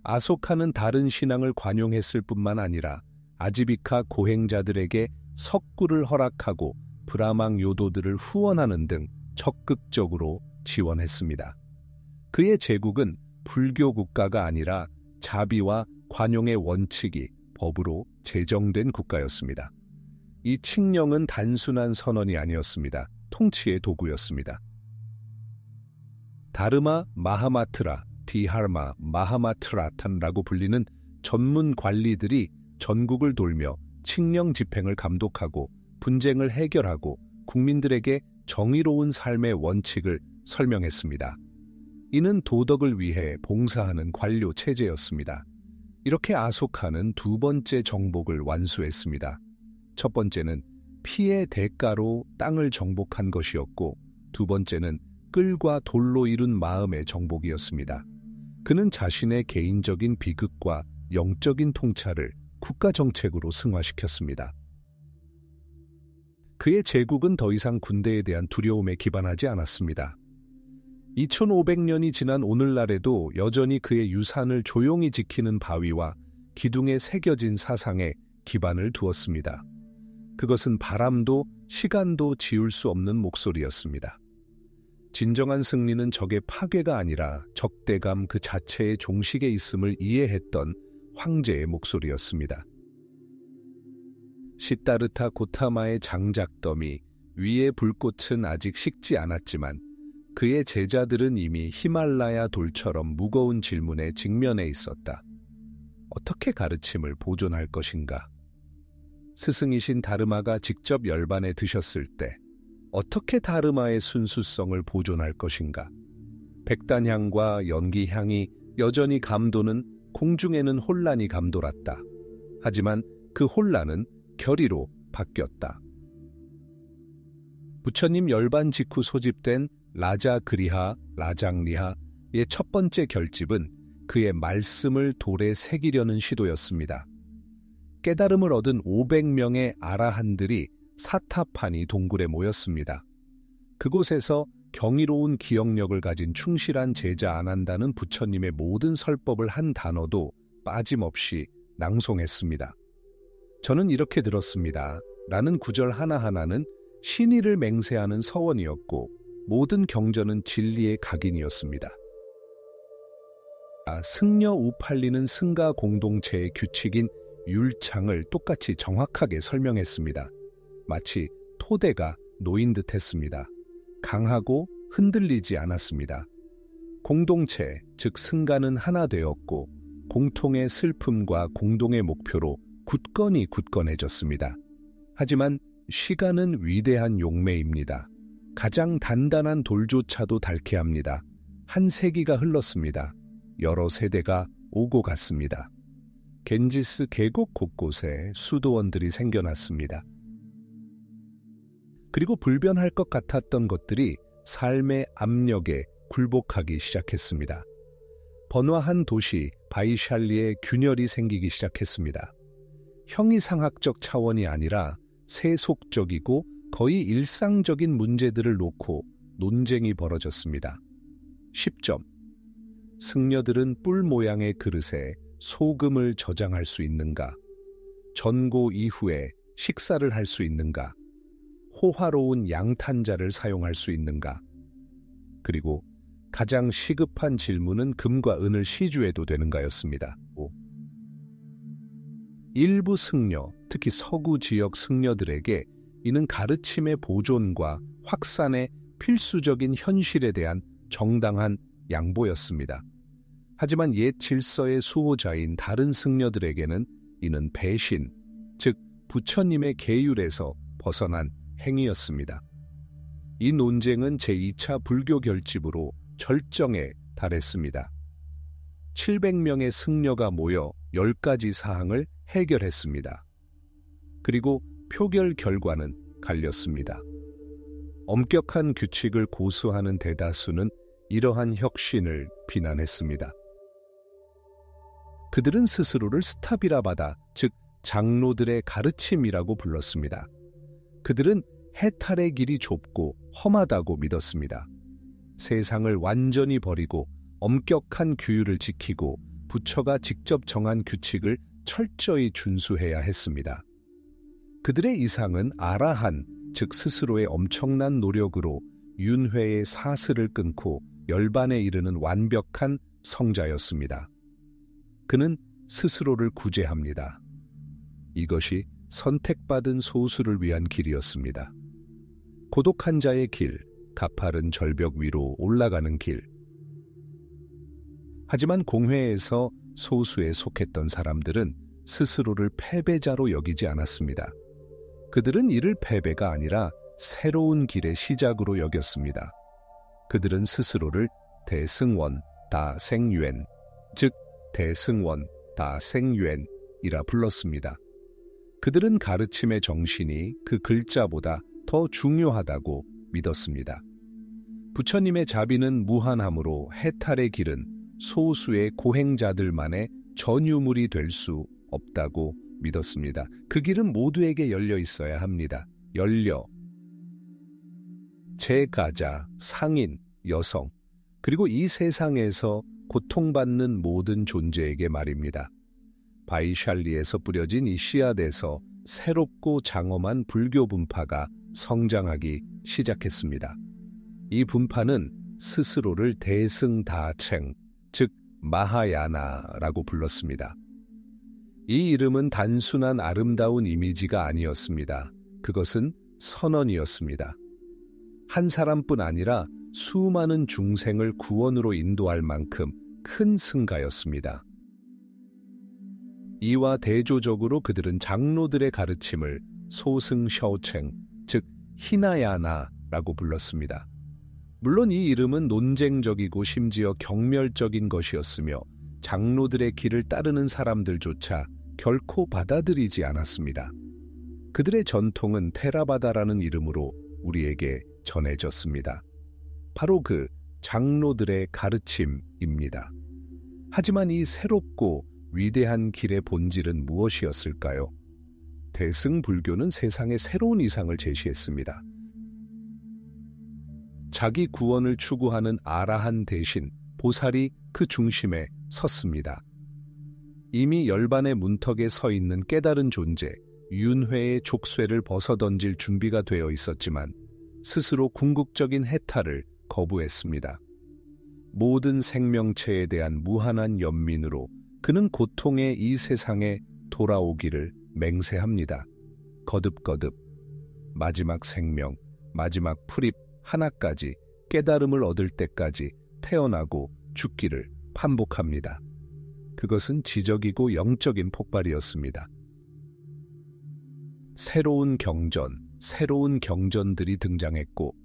아소카는 다른 신앙을 관용했을 뿐만 아니라 아지비카 고행자들에게 석구를 허락하고 브라망 요도들을 후원하는 등 적극적으로 지원했습니다. 그의 제국은 불교 국가가 아니라 자비와 관용의 원칙이 법으로 제정된 국가였습니다. 이 칙령은 단순한 선언이 아니었습니다. 통치의 도구였습니다. 다르마 마하마트라, 디하르마 마하마트라탄라고 불리는 전문 관리들이 전국을 돌며 칙령 집행을 감독하고 분쟁을 해결하고 국민들에게 정의로운 삶의 원칙을 설명했습니다. 이는 도덕을 위해 봉사하는 관료 체제였습니다. 이렇게 아소카는 두 번째 정복을 완수했습니다. 첫 번째는 피의 대가로 땅을 정복한 것이었고 두 번째는 끌과 돌로 이룬 마음의 정복이었습니다. 그는 자신의 개인적인 비극과 영적인 통찰을 국가 정책으로 승화시켰습니다. 그의 제국은 더 이상 군대에 대한 두려움에 기반하지 않았습니다. 2500년이 지난 오늘날에도 여전히 그의 유산을 조용히 지키는 바위와 기둥에 새겨진 사상에 기반을 두었습니다. 그것은 바람도 시간도 지울 수 없는 목소리였습니다. 진정한 승리는 적의 파괴가 아니라 적대감 그 자체의 종식에 있음을 이해했던 황제의 목소리였습니다. 시타르타 고타마의 장작더미 위의 불꽃은 아직 식지 않았지만 그의 제자들은 이미 히말라야 돌처럼 무거운 질문에 직면해 있었다. 어떻게 가르침을 보존할 것인가? 스승이신 다르마가 직접 열반에 드셨을 때 어떻게 다르마의 순수성을 보존할 것인가? 백단향과 연기향이 여전히 감도는 공중에는 혼란이 감돌았다. 하지만 그 혼란은 결의로 바뀌었다. 부처님 열반 직후 소집된 라자 그리하, 라장리하의 첫 번째 결집은 그의 말씀을 돌에 새기려는 시도였습니다. 깨달음을 얻은 500명의 아라한들이 사타파니 동굴에 모였습니다. 그곳에서 경이로운 기억력을 가진 충실한 제자 아난다는 부처님의 모든 설법을 한 단어도 빠짐없이 낭송했습니다. 저는 이렇게 들었습니다. 라는 구절 하나하나는 신의를 맹세하는 서원이었고 모든 경전은 진리의 각인이었습니다. 승려 우팔리는 승가 공동체의 규칙인 율창을 똑같이 정확하게 설명했습니다. 마치 토대가 놓인 듯 했습니다. 강하고 흔들리지 않았습니다. 공동체, 즉 승가는 하나 되었고 공통의 슬픔과 공동의 목표로 굳건해졌습니다. 하지만 시간은 위대한 용매입니다. 가장 단단한 돌조차도 닳게 합니다. 한 세기가 흘렀습니다. 여러 세대가 오고 갔습니다. 겐지스 계곡 곳곳에 수도원들이 생겨났습니다. 그리고 불변할 것 같았던 것들이 삶의 압력에 굴복하기 시작했습니다. 번화한 도시 바이샬리에 균열이 생기기 시작했습니다. 형이상학적 차원이 아니라 세속적이고 거의 일상적인 문제들을 놓고 논쟁이 벌어졌습니다. 10점. 승려들은 뿔 모양의 그릇에 소금을 저장할 수 있는가? 전고 이후에 식사를 할 수 있는가? 호화로운 양탄자를 사용할 수 있는가? 그리고 가장 시급한 질문은 금과 은을 시주해도 되는가였습니다. 일부 승려, 특히 서구 지역 승려들에게 이는 가르침의 보존과 확산의 필수적인 현실에 대한 정당한 양보였습니다. 하지만 옛 질서의 수호자인 다른 승려들에게는 이는 배신, 즉 부처님의 계율에서 벗어난 행위였습니다. 이 논쟁은 제2차 불교 결집으로 절정에 달했습니다. 700명의 승려가 모여 10가지 사항을 해결했습니다. 그리고 표결 결과는 갈렸습니다. 엄격한 규칙을 고수하는 대다수는 이러한 혁신을 비난했습니다. 그들은 스스로를 스타비라바다, 즉 장로들의 가르침이라고 불렀습니다. 그들은 해탈의 길이 좁고 험하다고 믿었습니다. 세상을 완전히 버리고 엄격한 규율을 지키고 부처가 직접 정한 규칙을 철저히 준수해야 했습니다. 그들의 이상은 아라한, 즉 스스로의 엄청난 노력으로 윤회의 사슬을 끊고 열반에 이르는 완벽한 성자였습니다. 그는 스스로를 구제합니다. 이것이 선택받은 소수를 위한 길이었습니다. 고독한 자의 길, 가파른 절벽 위로 올라가는 길. 하지만 공회에서 소수에 속했던 사람들은 스스로를 패배자로 여기지 않았습니다. 그들은 이를 패배가 아니라 새로운 길의 시작으로 여겼습니다. 그들은 스스로를 대승원 다생유엔, 즉 대승원 다생유엔이라 불렀습니다. 그들은 가르침의 정신이 그 글자보다 더 중요하다고 믿었습니다. 부처님의 자비는 무한하므로 해탈의 길은 소수의 고행자들만의 전유물이 될 수 없다고 믿었습니다. 그 길은 모두에게 열려 있어야 합니다. 열려. 제가자, 상인, 여성, 그리고 이 세상에서 고통받는 모든 존재에게 말입니다. 바이샬리에서 뿌려진 이 씨앗에서 새롭고 장엄한 불교 분파가 성장하기 시작했습니다. 이 분파는 스스로를 대승다챙, 즉 마하야나라고 불렀습니다. 이 이름은 단순한 아름다운 이미지가 아니었습니다. 그것은 선언이었습니다. 한 사람뿐 아니라 수많은 중생을 구원으로 인도할 만큼 큰 승가였습니다. 이와 대조적으로 그들은 장로들의 가르침을 소승셔오챙, 즉 히나야나라고 불렀습니다. 물론 이 이름은 논쟁적이고 심지어 경멸적인 것이었으며 장로들의 길을 따르는 사람들조차 결코 받아들이지 않았습니다. 그들의 전통은 테라바다라는 이름으로 우리에게 전해졌습니다. 바로 그 장로들의 가르침입니다. 하지만 이 새롭고 위대한 길의 본질은 무엇이었을까요? 대승불교는 세상에 새로운 이상을 제시했습니다. 자기 구원을 추구하는 아라한 대신 보살이 그 중심에 섰습니다. 이미 열반의 문턱에 서 있는 깨달은 존재, 윤회의 족쇄를 벗어던질 준비가 되어 있었지만 스스로 궁극적인 해탈을 거부했습니다. 모든 생명체에 대한 무한한 연민으로 그는 고통의 이 세상에 돌아오기를 맹세합니다. 거듭거듭 마지막 생명, 마지막 풀잎 하나까지 깨달음을 얻을 때까지 태어나고 죽기를 반복합니다. 그것은 지적이고 영적인 폭발이었습니다. 새로운 경전들이 등장했고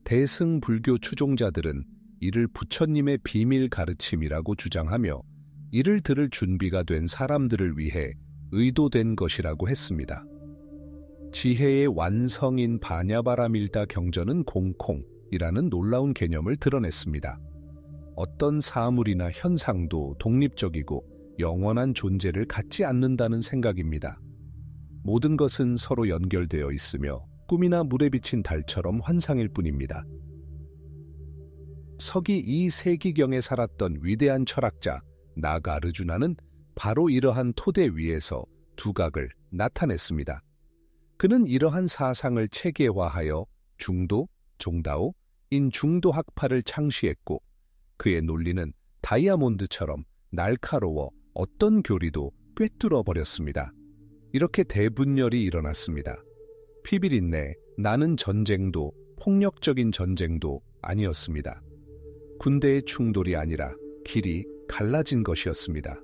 대승불교 추종자들은 이를 부처님의 비밀 가르침이라고 주장하며 이를 들을 준비가 된 사람들을 위해 의도된 것이라고 했습니다. 지혜의 완성인 바냐바라밀다 경전은 공콩, 이라는 놀라운 개념을 드러냈습니다. 어떤 사물이나 현상도 독립적이고 영원한 존재를 갖지 않는다는 생각입니다. 모든 것은 서로 연결되어 있으며 꿈이나 물에 비친 달처럼 환상일 뿐입니다. 서기 2세기경에 살았던 위대한 철학자 나가르주나는 바로 이러한 토대 위에서 두각을 나타냈습니다. 그는 이러한 사상을 체계화하여 중도, 종다오, 인중도학파를 창시했고 그의 논리는 다이아몬드처럼 날카로워 어떤 교리도 꿰뚫어 버렸습니다. 이렇게 대분열이 일어났습니다. 피비린내, 나는 전쟁도 폭력적인 전쟁도 아니었습니다. 군대의 충돌이 아니라 길이 갈라진 것이었습니다.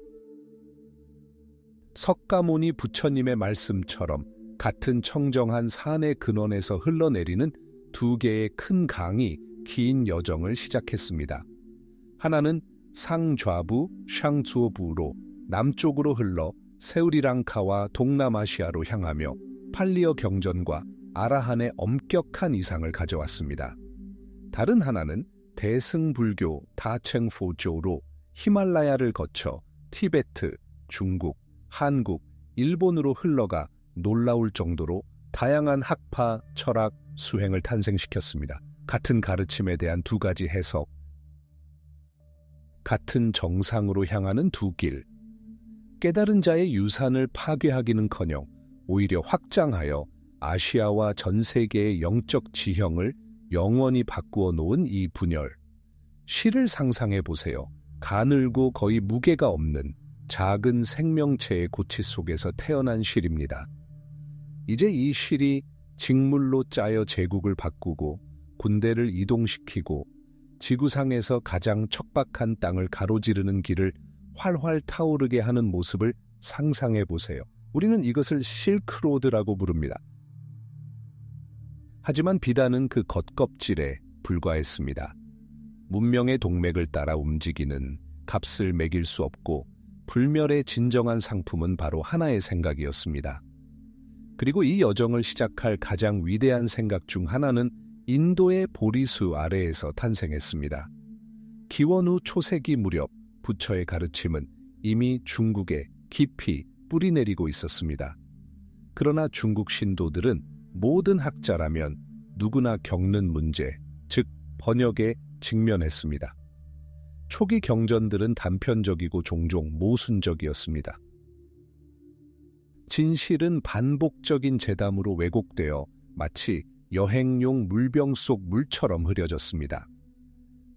석가모니 부처님의 말씀처럼 같은 청정한 산의 근원에서 흘러내리는 두 개의 큰 강이 긴 여정을 시작했습니다. 하나는 상좌부 샹주오부로 남쪽으로 흘러 세우리랑카와 동남아시아로 향하며 팔리어 경전과 아라한의 엄격한 이상을 가져왔습니다. 다른 하나는 대승불교 다쳄포조로 히말라야를 거쳐 티베트, 중국, 한국, 일본으로 흘러가 놀라울 정도로 다양한 학파, 철학, 수행을 탄생시켰습니다. 같은 가르침에 대한 두 가지 해석, 같은 정상으로 향하는 두 길, 깨달은 자의 유산을 파괴하기는커녕 오히려 확장하여 아시아와 전 세계의 영적 지형을 영원히 바꾸어 놓은 이 분열. 시를 상상해 보세요. 가늘고 거의 무게가 없는 작은 생명체의 고치 속에서 태어난 실입니다. 이제 이 실이 직물로 짜여 제국을 바꾸고 군대를 이동시키고 지구상에서 가장 척박한 땅을 가로지르는 길을 활활 타오르게 하는 모습을 상상해 보세요. 우리는 이것을 실크로드라고 부릅니다. 하지만 비단은 그 겉껍질에 불과했습니다. 문명의 동맥을 따라 움직이는 값을 매길 수 없고 불멸의 진정한 상품은 바로 하나의 생각이었습니다. 그리고 이 여정을 시작할 가장 위대한 생각 중 하나는 인도의 보리수 아래에서 탄생했습니다. 기원 후 초세기 무렵 부처의 가르침은 이미 중국에 깊이 뿌리내리고 있었습니다. 그러나 중국 신도들은 모든 학자라면 누구나 겪는 문제, 즉 번역에 직면했습니다. 초기 경전들은 단편적이고 종종 모순적이었습니다. 진실은 반복적인 재담으로 왜곡되어 마치 여행용 물병 속 물처럼 흐려졌습니다.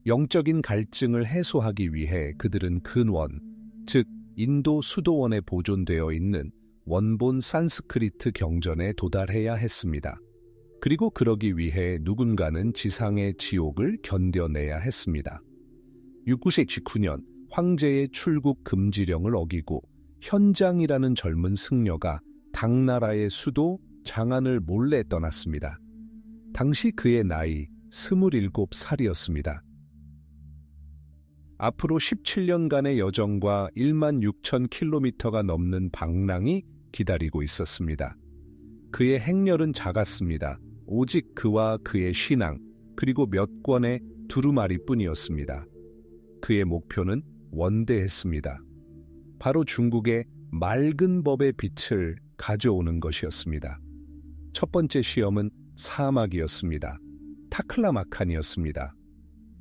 영적인 갈증을 해소하기 위해 그들은 근원, 즉 인도 수도원에 보존되어 있는 원본 산스크리트 경전에 도달해야 했습니다. 그리고 그러기 위해 누군가는 지상의 지옥을 견뎌내야 했습니다. 699년 황제의 출국 금지령을 어기고 현장이라는 젊은 승려가 당나라의 수도 장안을 몰래 떠났습니다. 당시 그의 나이 27살이었습니다. 앞으로 17년간의 여정과 16,000km가 넘는 방랑이 기다리고 있었습니다. 그의 행렬은 작았습니다. 오직 그와 그의 신앙, 그리고 몇 권의 두루마리뿐이었습니다. 그의 목표는 원대했습니다. 바로 중국의 맑은 법의 빛을 가져오는 것이었습니다. 첫 번째 시험은 사막이었습니다. 타클라마칸이었습니다.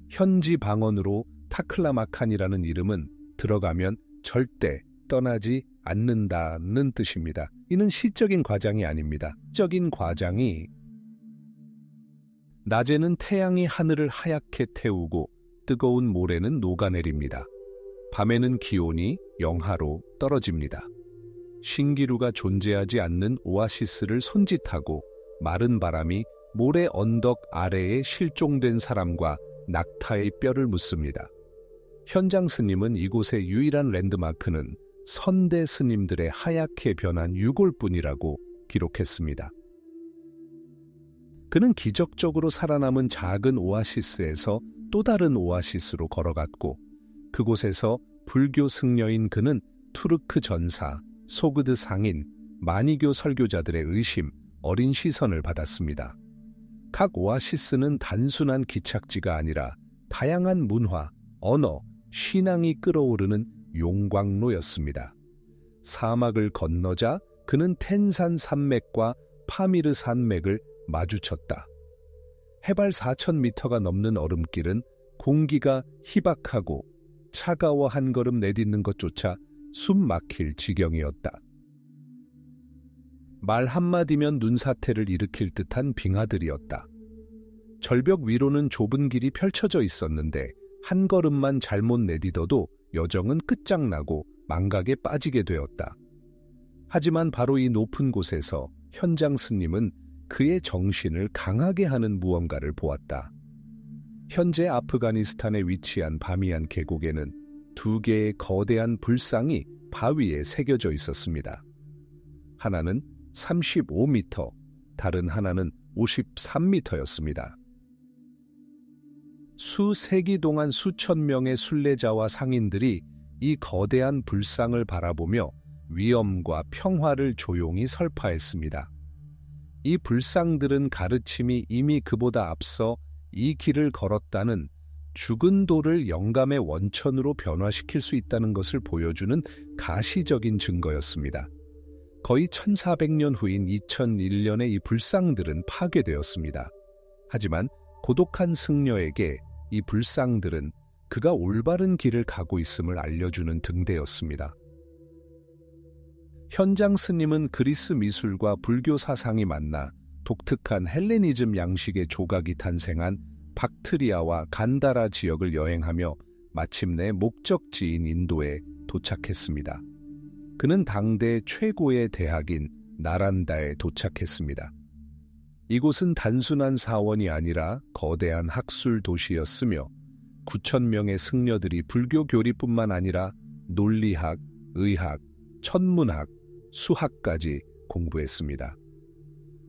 현지 방언으로 타클라마칸이라는 이름은 들어가면 절대 떠나지 않는다는 뜻입니다. 이는 시적인 과장이 아닙니다. 시적인 과장이 낮에는 태양이 하늘을 하얗게 태우고 뜨거운 모래는 녹아내립니다. 밤에는 기온이 영하로 떨어집니다. 신기루가 존재하지 않는 오아시스를 손짓하고 마른 바람이 모래 언덕 아래에 실종된 사람과 낙타의 뼈를 묻습니다. 현장 스님은 이곳의 유일한 랜드마크는 선대 스님들의 하얗게 변한 유골뿐이라고 기록했습니다. 그는 기적적으로 살아남은 작은 오아시스에서 또 다른 오아시스로 걸어갔고 그곳에서 불교 승려인 그는 투르크 전사, 소그드 상인, 마니교 설교자들의 의심, 어린 시선을 받았습니다. 각 오아시스는 단순한 기착지가 아니라 다양한 문화, 언어, 신앙이 끌어오르는 용광로였습니다. 사막을 건너자 그는 텐산 산맥과 파미르 산맥을 마주쳤다. 해발 4,000m가 넘는 얼음길은 공기가 희박하고 차가워 한 걸음 내딛는 것조차 숨 막힐 지경이었다. 말 한마디면 눈사태를 일으킬 듯한 빙하들이었다. 절벽 위로는 좁은 길이 펼쳐져 있었는데 한 걸음만 잘못 내딛어도 여정은 끝장나고 망각에 빠지게 되었다. 하지만 바로 이 높은 곳에서 현장 스님은 그의 정신을 강하게 하는 무언가를 보았다. 현재 아프가니스탄에 위치한 바미안 계곡에는 두 개의 거대한 불상이 바위에 새겨져 있었습니다. 하나는 35m, 다른 하나는 53m였습니다. 수세기 동안 수천 명의 순례자와 상인들이 이 거대한 불상을 바라보며 위엄과 평화를 조용히 설파했습니다. 이 불상들은 가르침이 이미 그보다 앞서 이 길을 걸었다는 죽은 돌을 영감의 원천으로 변화시킬 수 있다는 것을 보여주는 가시적인 증거였습니다. 거의 1400년 후인 2001년에 이 불상들은 파괴되었습니다. 하지만 고독한 승려에게 이 불상들은 그가 올바른 길을 가고 있음을 알려주는 등대였습니다. 현장 스님은 그리스 미술과 불교 사상이 만나 독특한 헬레니즘 양식의 조각이 탄생한 박트리아와 간다라 지역을 여행하며 마침내 목적지인 인도에 도착했습니다. 그는 당대 최고의 대학인 나란다에 도착했습니다. 이곳은 단순한 사원이 아니라 거대한 학술 도시였으며 9,000명의 승려들이 불교 교리뿐만 아니라 논리학, 의학, 천문학, 수학까지 공부했습니다.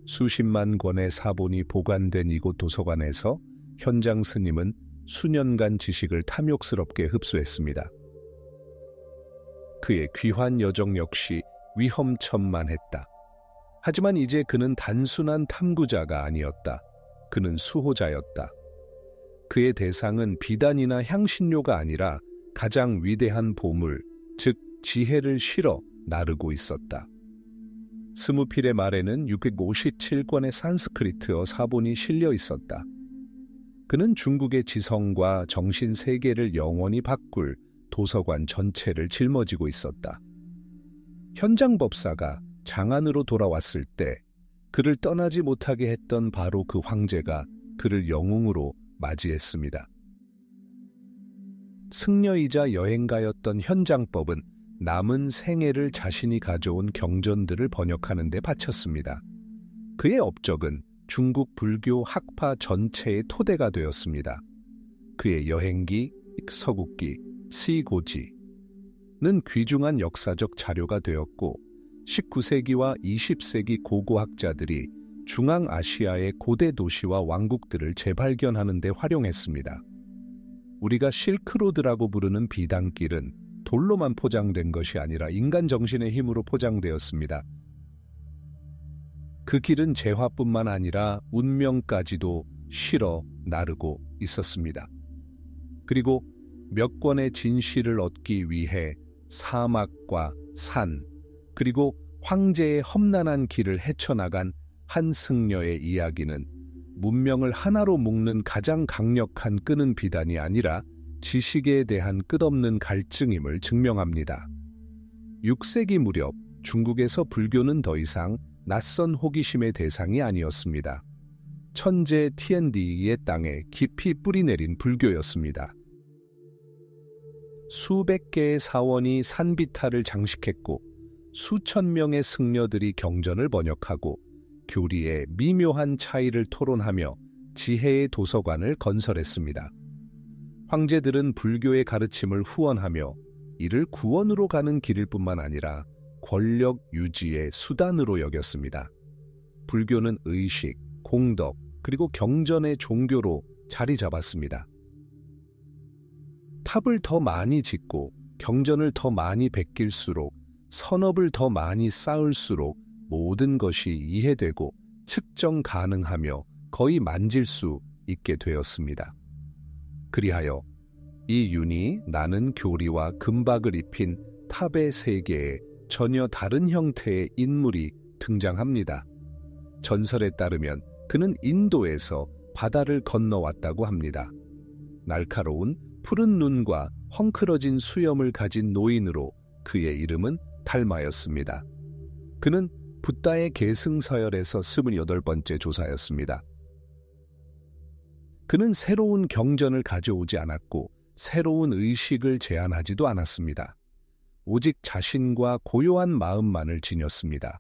수십만 권의 사본이 보관된 이곳 도서관에서 현장 스님은 수년간 지식을 탐욕스럽게 흡수했습니다. 그의 귀한 여정 역시 위험천만했다. 하지만 이제 그는 단순한 탐구자가 아니었다. 그는 수호자였다. 그의 대상은 비단이나 향신료가 아니라 가장 위대한 보물, 즉 지혜를 실어 나르고 있었다. 스무필의 말에는 657권의 산스크리트어 사본이 실려 있었다. 그는 중국의 지성과 정신 세계를 영원히 바꿀 도서관 전체를 짊어지고 있었다. 현장 법사가 장안으로 돌아왔을 때 그를 떠나지 못하게 했던 바로 그 황제가 그를 영웅으로 맞이했습니다. 승려이자 여행가였던 현장법은 남은 생애를 자신이 가져온 경전들을 번역하는 데 바쳤습니다. 그의 업적은 중국 불교 학파 전체의 토대가 되었습니다. 그의 여행기, 서국기, 시고지는 귀중한 역사적 자료가 되었고 19세기와 20세기 고고학자들이 중앙아시아의 고대 도시와 왕국들을 재발견하는 데 활용했습니다. 우리가 실크로드라고 부르는 비단길은 돌로만 포장된 것이 아니라 인간 정신의 힘으로 포장되었습니다. 그 길은 재화뿐만 아니라 운명까지도 실어 나르고 있었습니다. 그리고 몇 권의 진실을 얻기 위해 사막과 산, 그리고 황제의 험난한 길을 헤쳐나간 한 승려의 이야기는 문명을 하나로 묶는 가장 강력한 끄는 비단이 아니라 지식에 대한 끝없는 갈증임을 증명합니다. 6세기 무렵 중국에서 불교는 더 이상 낯선 호기심의 대상이 아니었습니다. 천재 티엔디의 땅에 깊이 뿌리내린 불교였습니다. 수백 개의 사원이 산비탈을 장식했고 수천 명의 승려들이 경전을 번역하고 교리의 미묘한 차이를 토론하며 지혜의 도서관을 건설했습니다. 황제들은 불교의 가르침을 후원하며 이를 구원으로 가는 길일 뿐만 아니라 권력 유지의 수단으로 여겼습니다. 불교는 의식, 공덕, 그리고 경전의 종교로 자리 잡았습니다. 탑을 더 많이 짓고 경전을 더 많이 베낄수록 선업을 더 많이 쌓을수록 모든 것이 이해되고 측정 가능하며 거의 만질 수 있게 되었습니다. 그리하여 이 윤이 나는 교리와 금박을 입힌 탑의 세계에 전혀 다른 형태의 인물이 등장합니다. 전설에 따르면 그는 인도에서 바다를 건너왔다고 합니다. 날카로운 푸른 눈과 헝클어진 수염을 가진 노인으로 그의 이름은 달마였습니다. 그는 붓다의 계승서열에서 28번째 조사였습니다. 그는 새로운 경전을 가져오지 않았고 새로운 의식을 제안하지도 않았습니다. 오직 자신과 고요한 마음만을 지녔습니다.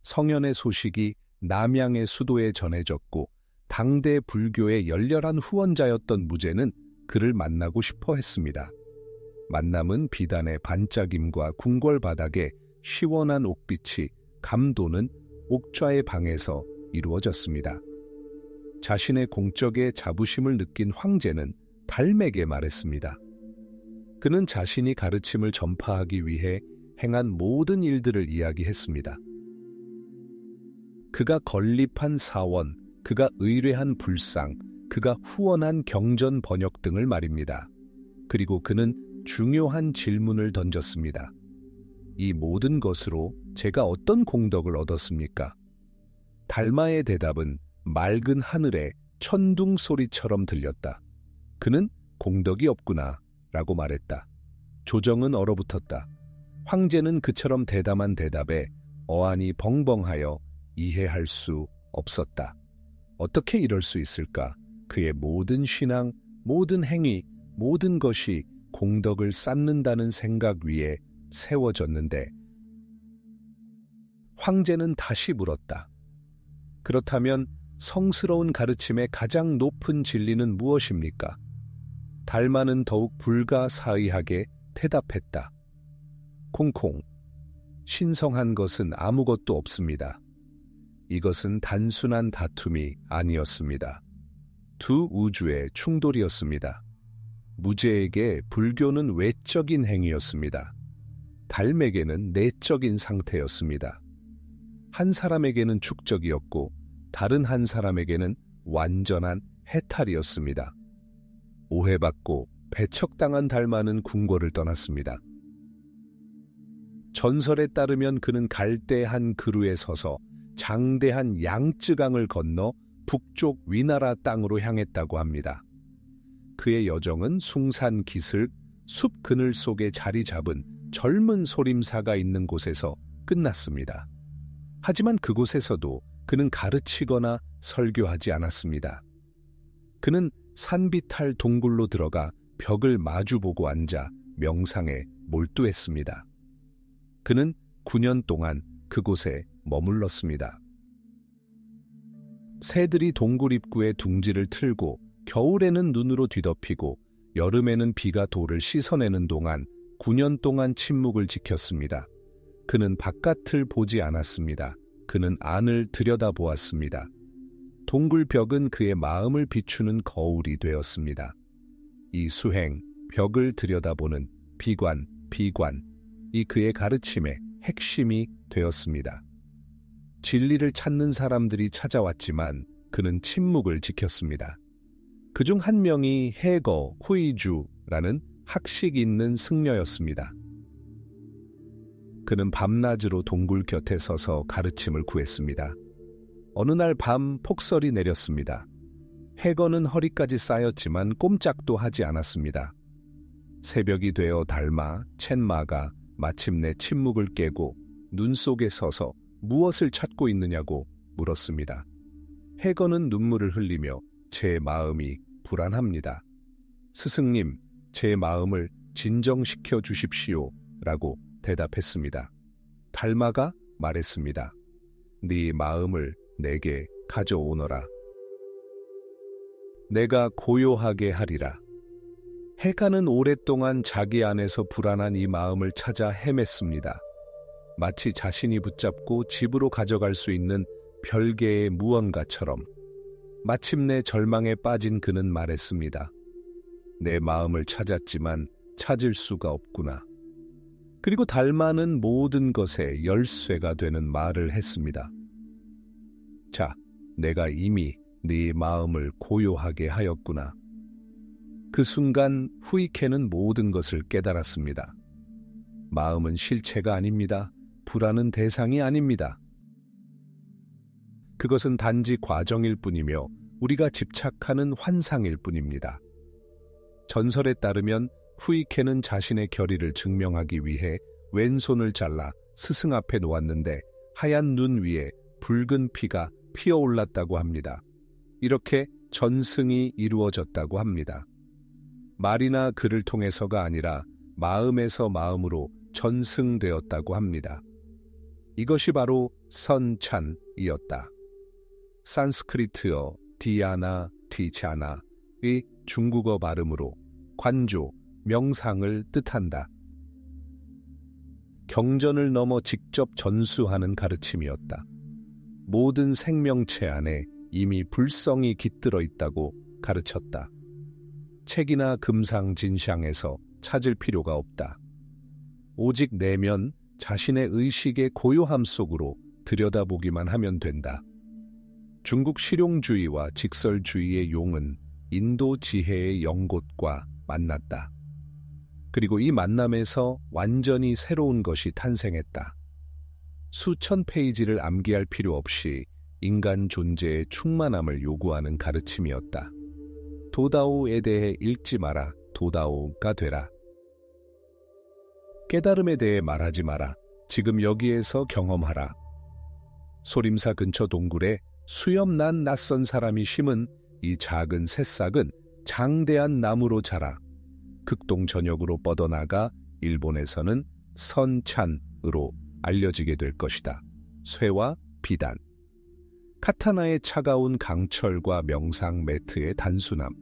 성현의 소식이 남양의 수도에 전해졌고 당대 불교의 열렬한 후원자였던 무제는 그를 만나고 싶어 했습니다. 만남은 비단의 반짝임과 궁궐 바닥에 시원한 옥빛이 감도는 옥좌의 방에서 이루어졌습니다. 자신의 공적에 자부심을 느낀 황제는 달맥에 말했습니다. 그는 자신이 가르침을 전파하기 위해 행한 모든 일들을 이야기했습니다. 그가 건립한 사원, 그가 의뢰한 불상, 그가 후원한 경전 번역 등을 말입니다. 그리고 그는 중요한 질문을 던졌습니다. 이 모든 것으로 제가 어떤 공덕을 얻었습니까? 달마의 대답은 맑은 하늘의 천둥 소리처럼 들렸다. 그는 공덕이 없구나 라고 말했다. 조정은 얼어붙었다. 황제는 그처럼 대담한 대답에 어안이 벙벙하여 이해할 수 없었다. 어떻게 이럴 수 있을까? 그의 모든 신앙, 모든 행위, 모든 것이 공덕을 쌓는다는 생각 위에 세워졌는데 황제는 다시 물었다. 그렇다면 성스러운 가르침의 가장 높은 진리는 무엇입니까? 달마는 더욱 불가사의하게 대답했다. 콩콩, 신성한 것은 아무것도 없습니다. 이것은 단순한 다툼이 아니었습니다. 두 우주의 충돌이었습니다. 무제에게 불교는 외적인 행위였습니다. 달맥에는 내적인 상태였습니다. 한 사람에게는 축적이었고 다른 한 사람에게는 완전한 해탈이었습니다. 오해받고 배척당한 달마는 궁궐을 떠났습니다. 전설에 따르면 그는 갈대 한 그루에 서서 장대한 양쯔강을 건너 북쪽 위나라 땅으로 향했다고 합니다. 그의 여정은 숭산 기슭, 숲 그늘 속에 자리 잡은 젊은 소림사가 있는 곳에서 끝났습니다. 하지만 그곳에서도 그는 가르치거나 설교하지 않았습니다. 그는 산비탈 동굴로 들어가 벽을 마주보고 앉아 명상에 몰두했습니다. 그는 9년 동안 그곳에 머물렀습니다. 새들이 동굴 입구에 둥지를 틀고 겨울에는 눈으로 뒤덮이고 여름에는 비가 돌을 씻어내는 동안 9년 동안 침묵을 지켰습니다. 그는 바깥을 보지 않았습니다. 그는 안을 들여다보았습니다. 동굴 벽은 그의 마음을 비추는 거울이 되었습니다. 이 수행, 벽을 들여다보는 비관, 이 그의 가르침의 핵심이 되었습니다. 진리를 찾는 사람들이 찾아왔지만 그는 침묵을 지켰습니다. 그중 한 명이 해거 후이주라는 학식 있는 승려였습니다. 그는 밤낮으로 동굴 곁에 서서 가르침을 구했습니다. 어느 날 밤 폭설이 내렸습니다. 해거는 허리까지 쌓였지만 꼼짝도 하지 않았습니다. 새벽이 되어 달마, 첸마가 마침내 침묵을 깨고 눈 속에 서서 무엇을 찾고 있느냐고 물었습니다. 해거는 눈물을 흘리며 제 마음이 불안합니다. 스승님, 제 마음을 진정시켜 주십시오 라고 대답했습니다. 달마가 말했습니다. 네 마음을 내게 가져오너라. 내가 고요하게 하리라. 해가는 오랫동안 자기 안에서 불안한 이 마음을 찾아 헤맸습니다. 마치 자신이 붙잡고 집으로 가져갈 수 있는 별개의 무언가처럼. 마침내 절망에 빠진 그는 말했습니다. 내 마음을 찾았지만 찾을 수가 없구나. 그리고 달마는 모든 것의 열쇠가 되는 말을 했습니다. 자, 내가 이미 네 마음을 고요하게 하였구나. 그 순간 후이케는 모든 것을 깨달았습니다. 마음은 실체가 아닙니다. 불안은 대상이 아닙니다. 그것은 단지 과정일 뿐이며 우리가 집착하는 환상일 뿐입니다. 전설에 따르면 후이케는 자신의 결의를 증명하기 위해 왼손을 잘라 스승 앞에 놓았는데 하얀 눈 위에 붉은 피가 피어올랐다고 합니다. 이렇게 전승이 이루어졌다고 합니다. 말이나 글을 통해서가 아니라 마음에서 마음으로 전승되었다고 합니다. 이것이 바로 선찬이었다. 산스크리트어 디아나 티자나의 중국어 발음으로 관조, 명상을 뜻한다. 경전을 넘어 직접 전수하는 가르침이었다. 모든 생명체 안에 이미 불성이 깃들어 있다고 가르쳤다. 책이나 금상진샹에서 찾을 필요가 없다. 오직 내면 자신의 의식의 고요함 속으로 들여다보기만 하면 된다. 중국 실용주의와 직설주의의 용은 인도 지혜의 연곶과 만났다. 그리고 이 만남에서 완전히 새로운 것이 탄생했다. 수천 페이지를 암기할 필요 없이 인간 존재의 충만함을 요구하는 가르침이었다. 도다오에 대해 읽지 마라. 도다오가 되라. 깨달음에 대해 말하지 마라. 지금 여기에서 경험하라. 소림사 근처 동굴에 수염난 낯선 사람이 심은 이 작은 새싹은 장대한 나무로 자라 극동 전역으로 뻗어나가 일본에서는 선찬으로 알려지게 될 것이다. 쇠와 비단, 카타나의 차가운 강철과 명상 매트의 단순함,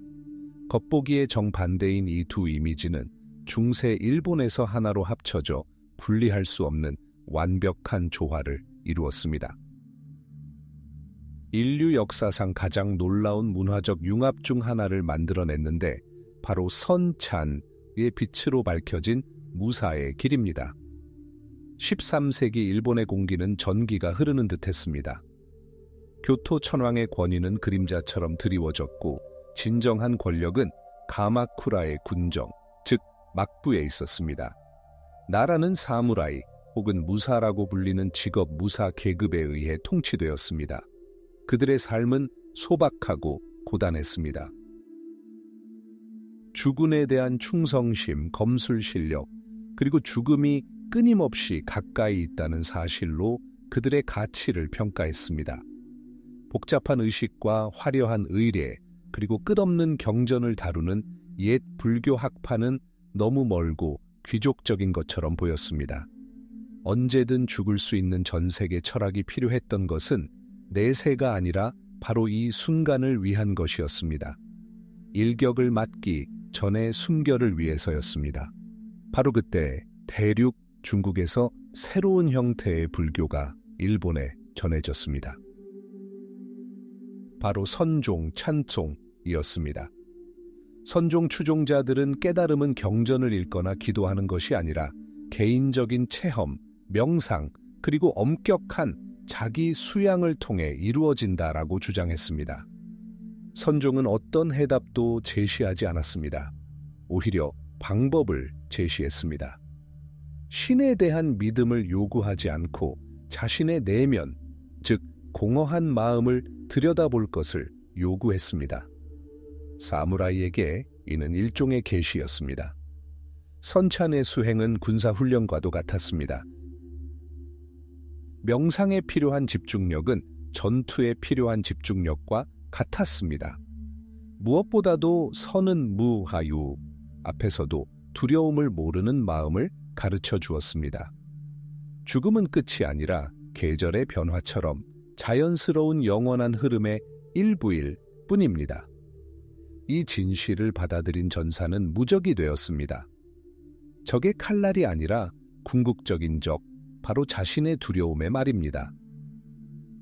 겉보기의 정반대인 이 두 이미지는 중세 일본에서 하나로 합쳐져 분리할 수 없는 완벽한 조화를 이루었습니다. 인류 역사상 가장 놀라운 문화적 융합 중 하나를 만들어냈는데 바로 선찬의 빛으로 밝혀진 무사의 길입니다. 13세기 일본의 공기는 전기가 흐르는 듯했습니다. 교토 천황의 권위는 그림자처럼 드리워졌고 진정한 권력은 가마쿠라의 군정, 즉 막부에 있었습니다. 나라는 사무라이 혹은 무사라고 불리는 직업 무사 계급에 의해 통치되었습니다. 그들의 삶은 소박하고 고단했습니다. 주군에 대한 충성심, 검술 실력, 그리고 죽음이 끊임없이 가까이 있다는 사실로 그들의 가치를 평가했습니다. 복잡한 의식과 화려한 의례, 그리고 끝없는 경전을 다루는 옛 불교 학파는 너무 멀고 귀족적인 것처럼 보였습니다. 언제든 죽을 수 있는 전세계 철학이 필요했던 것은 내세가 아니라 바로 이 순간을 위한 것이었습니다. 일격을 맞기 전의 순결을 위해서였습니다. 바로 그때 대륙 중국에서 새로운 형태의 불교가 일본에 전해졌습니다. 바로 선종, 찬송이었습니다. 선종 추종자들은 깨달음은 경전을 읽거나 기도하는 것이 아니라 개인적인 체험, 명상, 그리고 엄격한 자기 수양을 통해 이루어진다라고 주장했습니다. 선종은 어떤 해답도 제시하지 않았습니다. 오히려 방법을 제시했습니다. 신에 대한 믿음을 요구하지 않고 자신의 내면, 즉 공허한 마음을 들여다볼 것을 요구했습니다. 사무라이에게 이는 일종의 계시였습니다. 선찬의 수행은 군사훈련과도 같았습니다. 명상에 필요한 집중력은 전투에 필요한 집중력과 같았습니다. 무엇보다도 선은 무하유 앞에서도 두려움을 모르는 마음을 가르쳐 주었습니다. 죽음은 끝이 아니라 계절의 변화처럼 자연스러운 영원한 흐름의 일부일 뿐입니다. 이 진실을 받아들인 전사는 무적이 되었습니다. 적의 칼날이 아니라 궁극적인 적, 바로 자신의 두려움의 말입니다.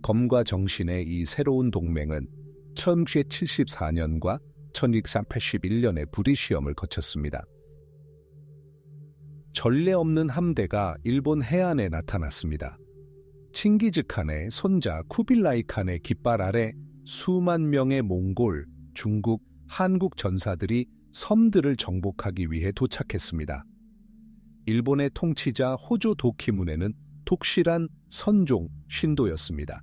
검과 정신의 이 새로운 동맹은 1974년과 1981년에 불의시험을 거쳤습니다. 전례 없는 함대가 일본 해안에 나타났습니다. 칭기즈칸의 손자 쿠빌라이 칸의 깃발 아래 수만 명의 몽골, 중국, 한국 전사들이 섬들을 정복하기 위해 도착했습니다. 일본의 통치자 호조 도키무네는 독실한 선종, 신도였습니다.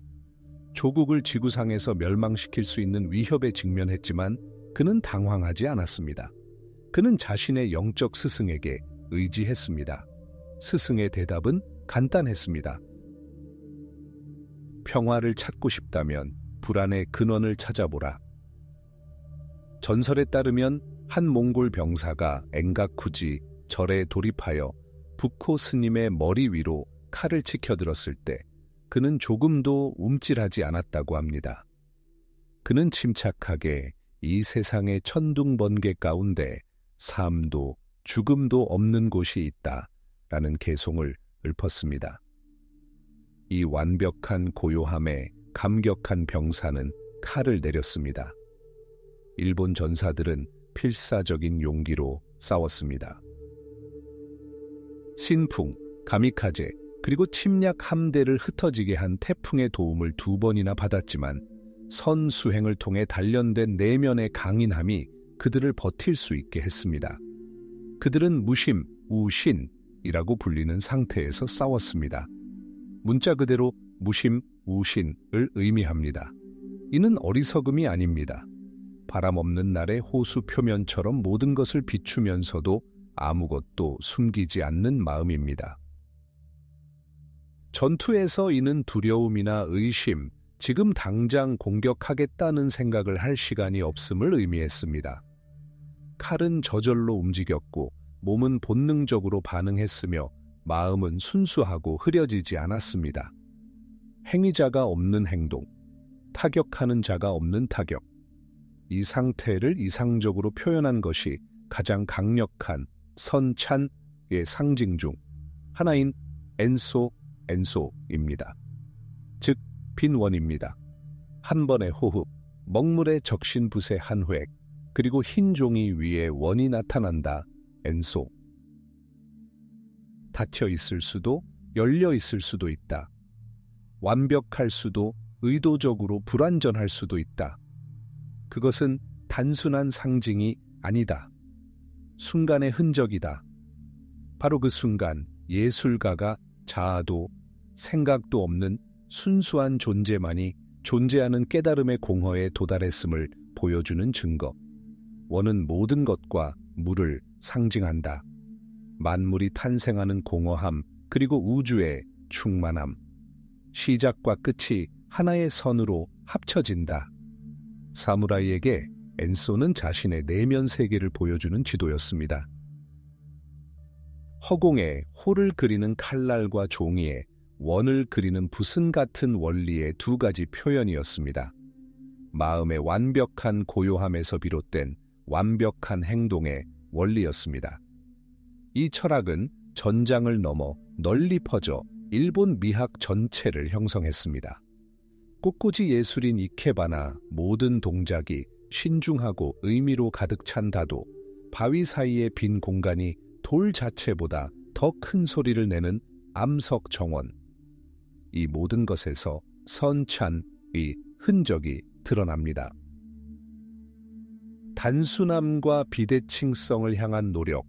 조국을 지구상에서 멸망시킬 수 있는 위협에 직면했지만 그는 당황하지 않았습니다. 그는 자신의 영적 스승에게 의지했습니다. 스승의 대답은 간단했습니다. 평화를 찾고 싶다면 불안의 근원을 찾아보라. 전설에 따르면 한 몽골 병사가 엥가쿠지 절에 돌입하여 부코 스님의 머리 위로 칼을 치켜들었을 때 그는 조금도 움찔하지 않았다고 합니다. 그는 침착하게 이 세상의 천둥번개 가운데 삶도 죽음도 없는 곳이 있다라는 개송을 읊었습니다. 이 완벽한 고요함에 감격한 병사는 칼을 내렸습니다. 일본 전사들은 필사적인 용기로 싸웠습니다. 신풍, 가미카제, 그리고 침략 함대를 흩어지게 한 태풍의 도움을 2번이나 받았지만 선수행을 통해 단련된 내면의 강인함이 그들을 버틸 수 있게 했습니다. 그들은 무심, 우신이라고 불리는 상태에서 싸웠습니다. 문자 그대로 무심, 우신을 의미합니다. 이는 어리석음이 아닙니다. 바람 없는 날의 호수 표면처럼 모든 것을 비추면서도 아무것도 숨기지 않는 마음입니다. 전투에서 이는 두려움이나 의심, 지금 당장 공격하겠다는 생각을 할 시간이 없음을 의미했습니다. 칼은 저절로 움직였고 몸은 본능적으로 반응했으며 마음은 순수하고 흐려지지 않았습니다. 행위자가 없는 행동, 타격하는 자가 없는 타격. 이 상태를 이상적으로 표현한 것이 가장 강력한 선찬의 상징 중 하나인 엔소입니다. 즉 빈원입니다. 한 번의 호흡, 먹물의 적신붓의 한 획, 그리고 흰 종이 위에 원이 나타난다. 엔소. 닫혀 있을 수도 열려 있을 수도 있다. 완벽할 수도 의도적으로 불완전할 수도 있다. 그것은 단순한 상징이 아니다. 순간의 흔적이다. 바로 그 순간 예술가가 자아도 생각도 없는 순수한 존재만이 존재하는 깨달음의 공허에 도달했음을 보여주는 증거. 원은 모든 것과 물을 상징한다. 만물이 탄생하는 공허함, 그리고 우주의 충만함. 시작과 끝이 하나의 선으로 합쳐진다. 사무라이에게 엔소는 자신의 내면 세계를 보여주는 지도였습니다. 허공에 호를 그리는 칼날과 종이에 원을 그리는 붓은 같은 원리의 2가지 표현이었습니다. 마음의 완벽한 고요함에서 비롯된 완벽한 행동의 원리였습니다. 이 철학은 전장을 넘어 널리 퍼져 일본 미학 전체를 형성했습니다. 꽃꽂이 예술인 이케바나 모든 동작이 신중하고 의미로 가득 찬 다도 바위 사이의 빈 공간이 돌 자체보다 더 큰 소리를 내는 암석 정원. 이 모든 것에서 선찬의 흔적이 드러납니다. 단순함과 비대칭성을 향한 노력,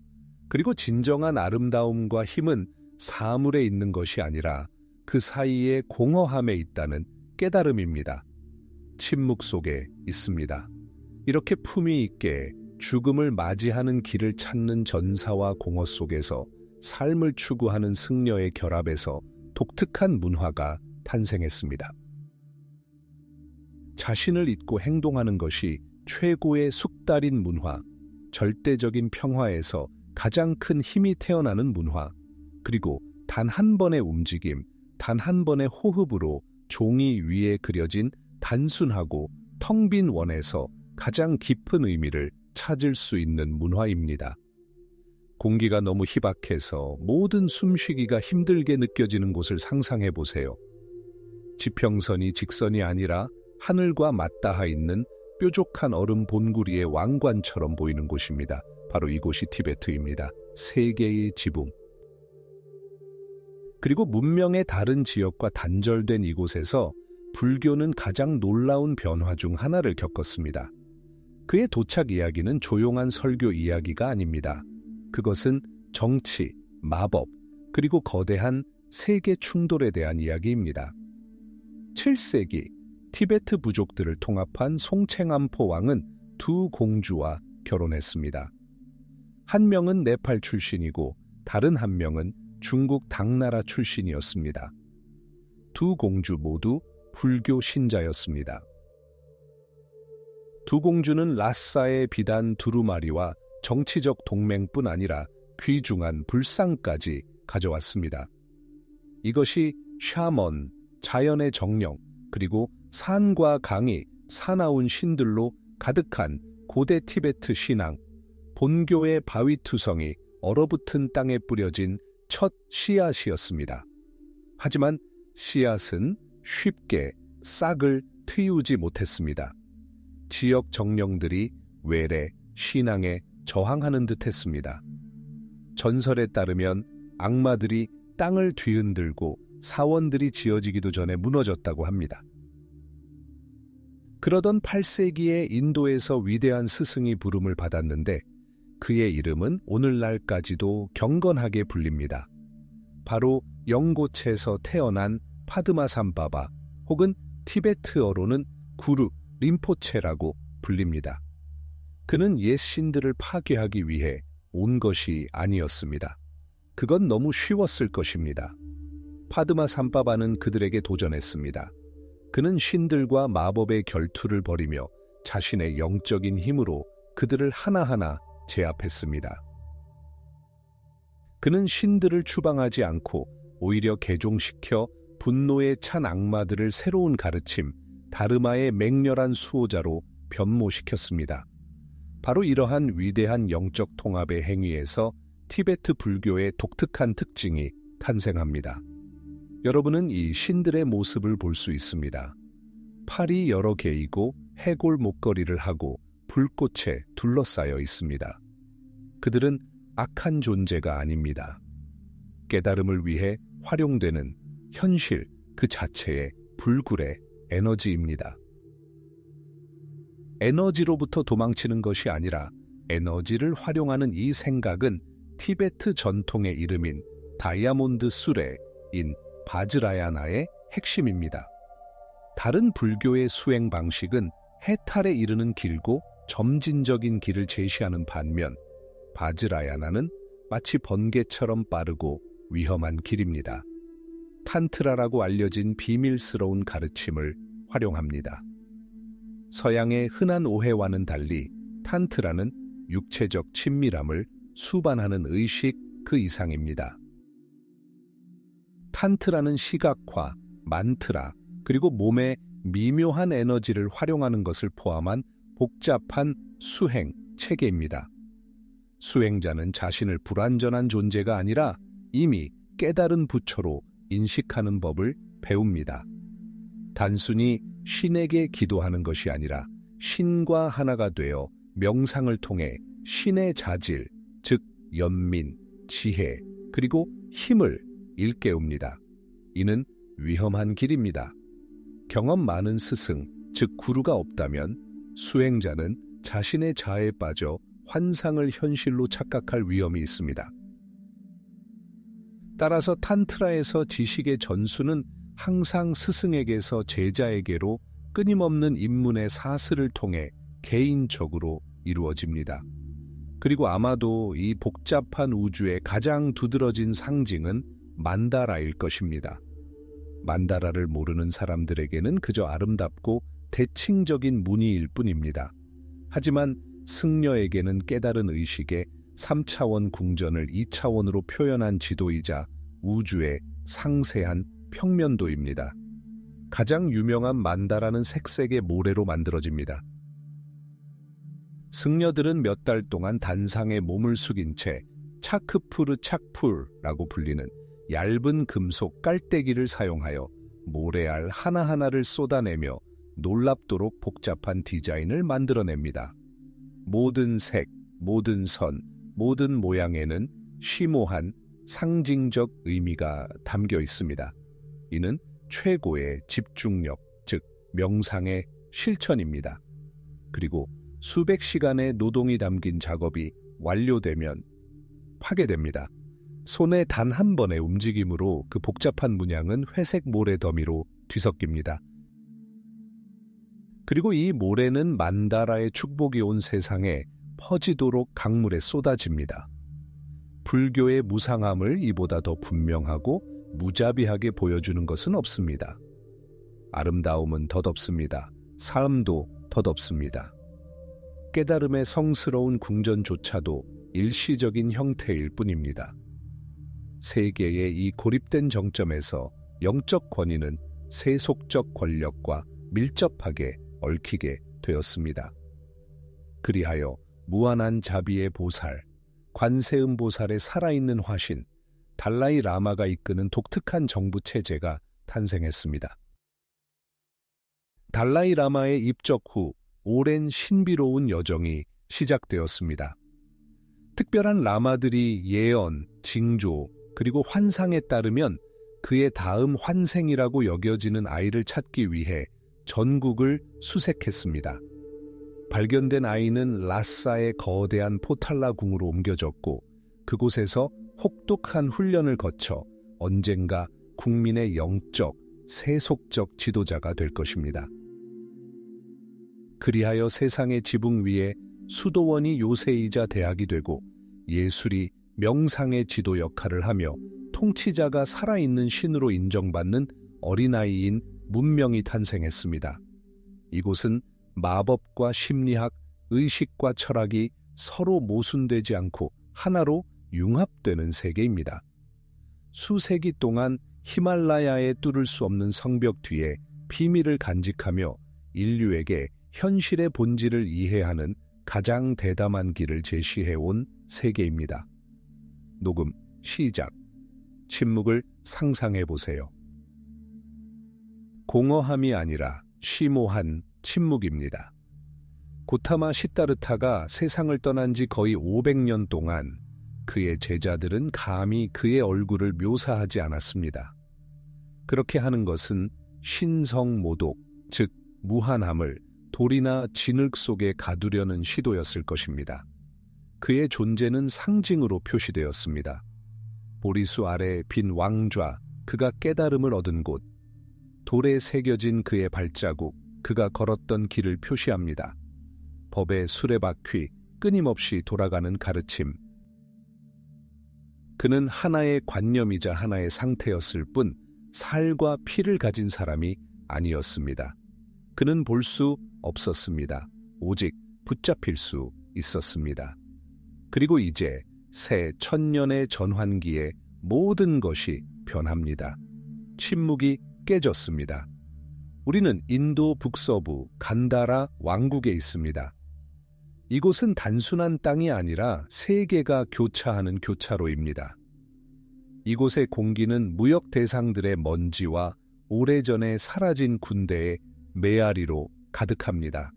그리고 진정한 아름다움과 힘은 사물에 있는 것이 아니라 그 사이의 공허함에 있다는 깨달음입니다. 침묵 속에 있습니다. 이렇게 품위 있게 죽음을 맞이하는 길을 찾는 전사와 공허 속에서 삶을 추구하는 승려의 결합에서 독특한 문화가 탄생했습니다. 자신을 잊고 행동하는 것이 최고의 숙달인 문화, 절대적인 평화에서 가장 큰 힘이 태어나는 문화, 그리고 단 한 번의 움직임, 단 한 번의 호흡으로 종이 위에 그려진 단순하고 텅 빈 원에서 가장 깊은 의미를 찾을 수 있는 문화입니다. 공기가 너무 희박해서 모든 숨쉬기가 힘들게 느껴지는 곳을 상상해 보세요. 지평선이 직선이 아니라 하늘과 맞닿아 있는 뾰족한 얼음 본구리의 왕관처럼 보이는 곳입니다. 바로 이곳이 티베트입니다. 세계의 지붕. 그리고 문명의 다른 지역과 단절된 이곳에서 불교는 가장 놀라운 변화 중 하나를 겪었습니다. 그의 도착 이야기는 조용한 설교 이야기가 아닙니다. 그것은 정치, 마법, 그리고 거대한 세계 충돌에 대한 이야기입니다. 7세기 티베트 부족들을 통합한 송챙암포 왕은 두 공주와 결혼했습니다. 한 명은 네팔 출신이고 다른 한 명은 중국 당나라 출신이었습니다. 두 공주 모두 불교 신자였습니다. 두 공주는 라싸의 비단 두루마리와 정치적 동맹뿐 아니라 귀중한 불상까지 가져왔습니다. 이것이 샤먼, 자연의 정령, 그리고 산과 강이 사나운 신들로 가득한 고대 티베트 신앙, 본교의 바위투성이 얼어붙은 땅에 뿌려진 첫 씨앗이었습니다. 하지만 씨앗은 쉽게 싹을 트이우지 못했습니다. 지역 정령들이 외래, 신앙에 저항하는 듯 했습니다. 전설에 따르면 악마들이 땅을 뒤흔들고 사원들이 지어지기도 전에 무너졌다고 합니다. 그러던 8세기에 인도에서 위대한 스승이 부름을 받았는데 그의 이름은 오늘날까지도 경건하게 불립니다. 바로 영고체에서 태어난 파드마삼바바 혹은 티베트어로는 구루 림포체라고 불립니다. 그는 옛 신들을 파괴하기 위해 온 것이 아니었습니다. 그건 너무 쉬웠을 것입니다. 파드마삼바바는 그들에게 도전했습니다. 그는 신들과 마법의 결투를 벌이며 자신의 영적인 힘으로 그들을 하나하나 제압했습니다. 그는 신들을 추방하지 않고 오히려 개종시켜 분노에 찬 악마들을 새로운 가르침, 다르마의 맹렬한 수호자로 변모시켰습니다. 바로 이러한 위대한 영적 통합의 행위에서 티베트 불교의 독특한 특징이 탄생합니다. 여러분은 이 신들의 모습을 볼 수 있습니다. 팔이 여러 개이고 해골 목걸이를 하고 불꽃에 둘러싸여 있습니다. 그들은 악한 존재가 아닙니다. 깨달음을 위해 활용되는 현실 그 자체의 불굴의 에너지입니다. 에너지로부터 도망치는 것이 아니라 에너지를 활용하는 이 생각은 티베트 전통의 이름인 다이아몬드 수레인 바즈라야나의 핵심입니다. 다른 불교의 수행 방식은 해탈에 이르는 길고 점진적인 길을 제시하는 반면 바즈라야나는 마치 번개처럼 빠르고 위험한 길입니다. 탄트라라고 알려진 비밀스러운 가르침을 활용합니다. 서양의 흔한 오해와는 달리 탄트라는 육체적 친밀함을 수반하는 의식 그 이상입니다. 탄트라는 시각화, 만트라, 그리고 몸의 미묘한 에너지를 활용하는 것을 포함한 복잡한 수행 체계입니다. 수행자는 자신을 불완전한 존재가 아니라 이미 깨달은 부처로 인식하는 법을 배웁니다. 단순히 신에게 기도하는 것이 아니라 신과 하나가 되어 명상을 통해 신의 자질, 즉 연민, 지혜, 그리고 힘을 일깨웁니다. 이는 위험한 길입니다. 경험 많은 스승, 즉 구루가 없다면 수행자는 자신의 자아에 빠져 환상을 현실로 착각할 위험이 있습니다. 따라서 탄트라에서 지식의 전수는 항상 스승에게서 제자에게로 끊임없는 입문의 사슬을 통해 개인적으로 이루어집니다. 그리고 아마도 이 복잡한 우주의 가장 두드러진 상징은 만다라일 것입니다. 만다라를 모르는 사람들에게는 그저 아름답고 대칭적인 무늬일 뿐입니다. 하지만 승려에게는 깨달은 의식의 3차원 궁전을 2차원으로 표현한 지도이자 우주의 상세한 평면도입니다. 가장 유명한 만다라는 색색의 모래로 만들어집니다. 승려들은 몇 달 동안 단상에 몸을 숙인 채 차크푸르 착풀라고 불리는 얇은 금속 깔때기를 사용하여 모래알 하나하나를 쏟아내며 놀랍도록 복잡한 디자인을 만들어냅니다. 모든 색, 모든 선, 모든 모양에는 심오한 상징적 의미가 담겨 있습니다. 이는 최고의 집중력, 즉 명상의 실천입니다. 그리고 수백 시간의 노동이 담긴 작업이 완료되면 파괴됩니다. 손의 단 한 번의 움직임으로 그 복잡한 문양은 회색 모래 더미로 뒤섞입니다. 그리고 이 모래는 만다라의 축복이 온 세상에 퍼지도록 강물에 쏟아집니다. 불교의 무상함을 이보다 더 분명하고 무자비하게 보여주는 것은 없습니다. 아름다움은 덧없습니다. 삶도 덧없습니다. 깨달음의 성스러운 궁전조차도 일시적인 형태일 뿐입니다. 세계의 이 고립된 정점에서 영적 권위는 세속적 권력과 밀접하게 얽히게 되었습니다. 그리하여 무한한 자비의 보살, 관세음 보살의 살아있는 화신, 달라이 라마가 이끄는 독특한 정부 체제가 탄생했습니다. 달라이 라마의 입적 후 오랜 신비로운 여정이 시작되었습니다. 특별한 라마들이 예언, 징조, 그리고 환상에 따르면 그의 다음 환생이라고 여겨지는 아이를 찾기 위해 전국을 수색했습니다. 발견된 아이는 라싸의 거대한 포탈라 궁으로 옮겨졌고 그곳에서 혹독한 훈련을 거쳐 언젠가 국민의 영적, 세속적 지도자가 될 것입니다. 그리하여 세상의 지붕 위에 수도원이 요새이자 대학이 되고 예술이 명상의 지도 역할을 하며 통치자가 살아있는 신으로 인정받는 어린아이인 문명이 탄생했습니다. 이곳은 마법과 심리학, 의식과 철학이 서로 모순되지 않고 하나로 융합되는 세계입니다. 수세기 동안 히말라야에 뚫을 수 없는 성벽 뒤에 비밀을 간직하며 인류에게 현실의 본질을 이해하는 가장 대담한 길을 제시해온 세계입니다. 녹음, 시작. 침묵을 상상해보세요. 공허함이 아니라 심오한 침묵입니다. 고타마 시다르타가 세상을 떠난 지 거의 500년 동안 그의 제자들은 감히 그의 얼굴을 묘사하지 않았습니다. 그렇게 하는 것은 신성모독, 즉 무한함을 돌이나 진흙 속에 가두려는 시도였을 것입니다. 그의 존재는 상징으로 표시되었습니다. 보리수 아래 빈 왕좌, 그가 깨달음을 얻은 곳, 돌에 새겨진 그의 발자국, 그가 걸었던 길을 표시합니다. 법의 수레바퀴, 끊임없이 돌아가는 가르침. 그는 하나의 관념이자 하나의 상태였을 뿐 살과 피를 가진 사람이 아니었습니다. 그는 볼 수 없었습니다. 오직 붙잡힐 수 있었습니다. 그리고 이제 새 천년의 전환기에 모든 것이 변합니다. 침묵이 깨졌습니다. 우리는 인도 북서부 간다라 왕국에 있습니다. 이곳은 단순한 땅이 아니라 세계가 교차하는 교차로입니다. 이곳의 공기는 무역 대상들의 먼지와 오래전에 사라진 군대의 메아리로 가득합니다.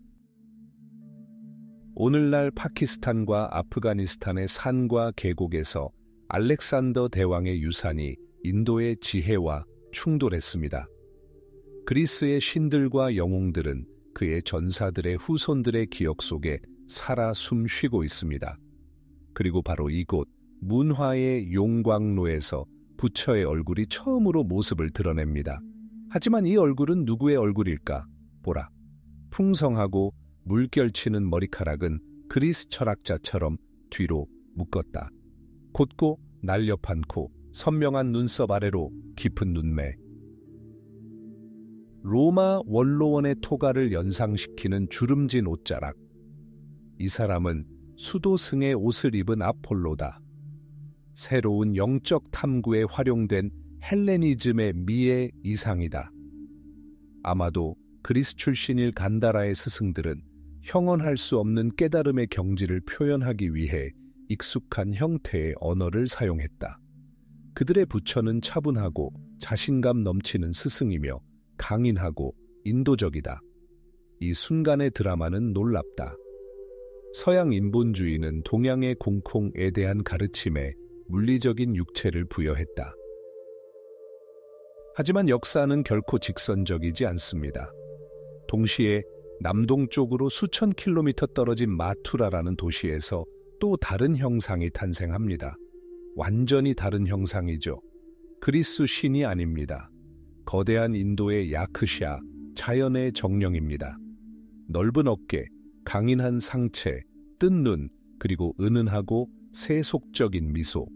오늘날 파키스탄과 아프가니스탄의 산과 계곡에서 알렉산더 대왕의 유산이 인도의 지혜와 충돌했습니다. 그리스의 신들과 영웅들은 그의 전사들의 후손들의 기억 속에 살아 숨쉬고 있습니다. 그리고 바로 이곳 문화의 용광로에서 부처의 얼굴이 처음으로 모습을 드러냅니다. 하지만 이 얼굴은 누구의 얼굴일까? 보라, 풍성하고 물결치는 머리카락은 그리스 철학자처럼 뒤로 묶었다. 곧고 날렵한 코, 선명한 눈썹 아래로 깊은 눈매. 로마 원로원의 토가를 연상시키는 주름진 옷자락. 이 사람은 수도승의 옷을 입은 아폴로다. 새로운 영적 탐구에 활용된 헬레니즘의 미의 이상이다. 아마도 그리스 출신일 간다라의 스승들은 형언할 수 없는 깨달음의 경지를 표현하기 위해 익숙한 형태의 언어를 사용했다. 그들의 부처는 차분하고 자신감 넘치는 스승이며 강인하고 인도적이다. 이 순간의 드라마는 놀랍다. 서양 인본주의는 동양의 공콩에 대한 가르침에 물리적인 육체를 부여했다. 하지만 역사는 결코 직선적이지 않습니다. 동시에 남동쪽으로 수천 킬로미터 떨어진 마투라라는 도시에서 또 다른 형상이 탄생합니다. 완전히 다른 형상이죠. 그리스 신이 아닙니다. 거대한 인도의 야크샤, 자연의 정령입니다. 넓은 어깨, 강인한 상체, 뜬 눈, 그리고 은은하고 세속적인 미소.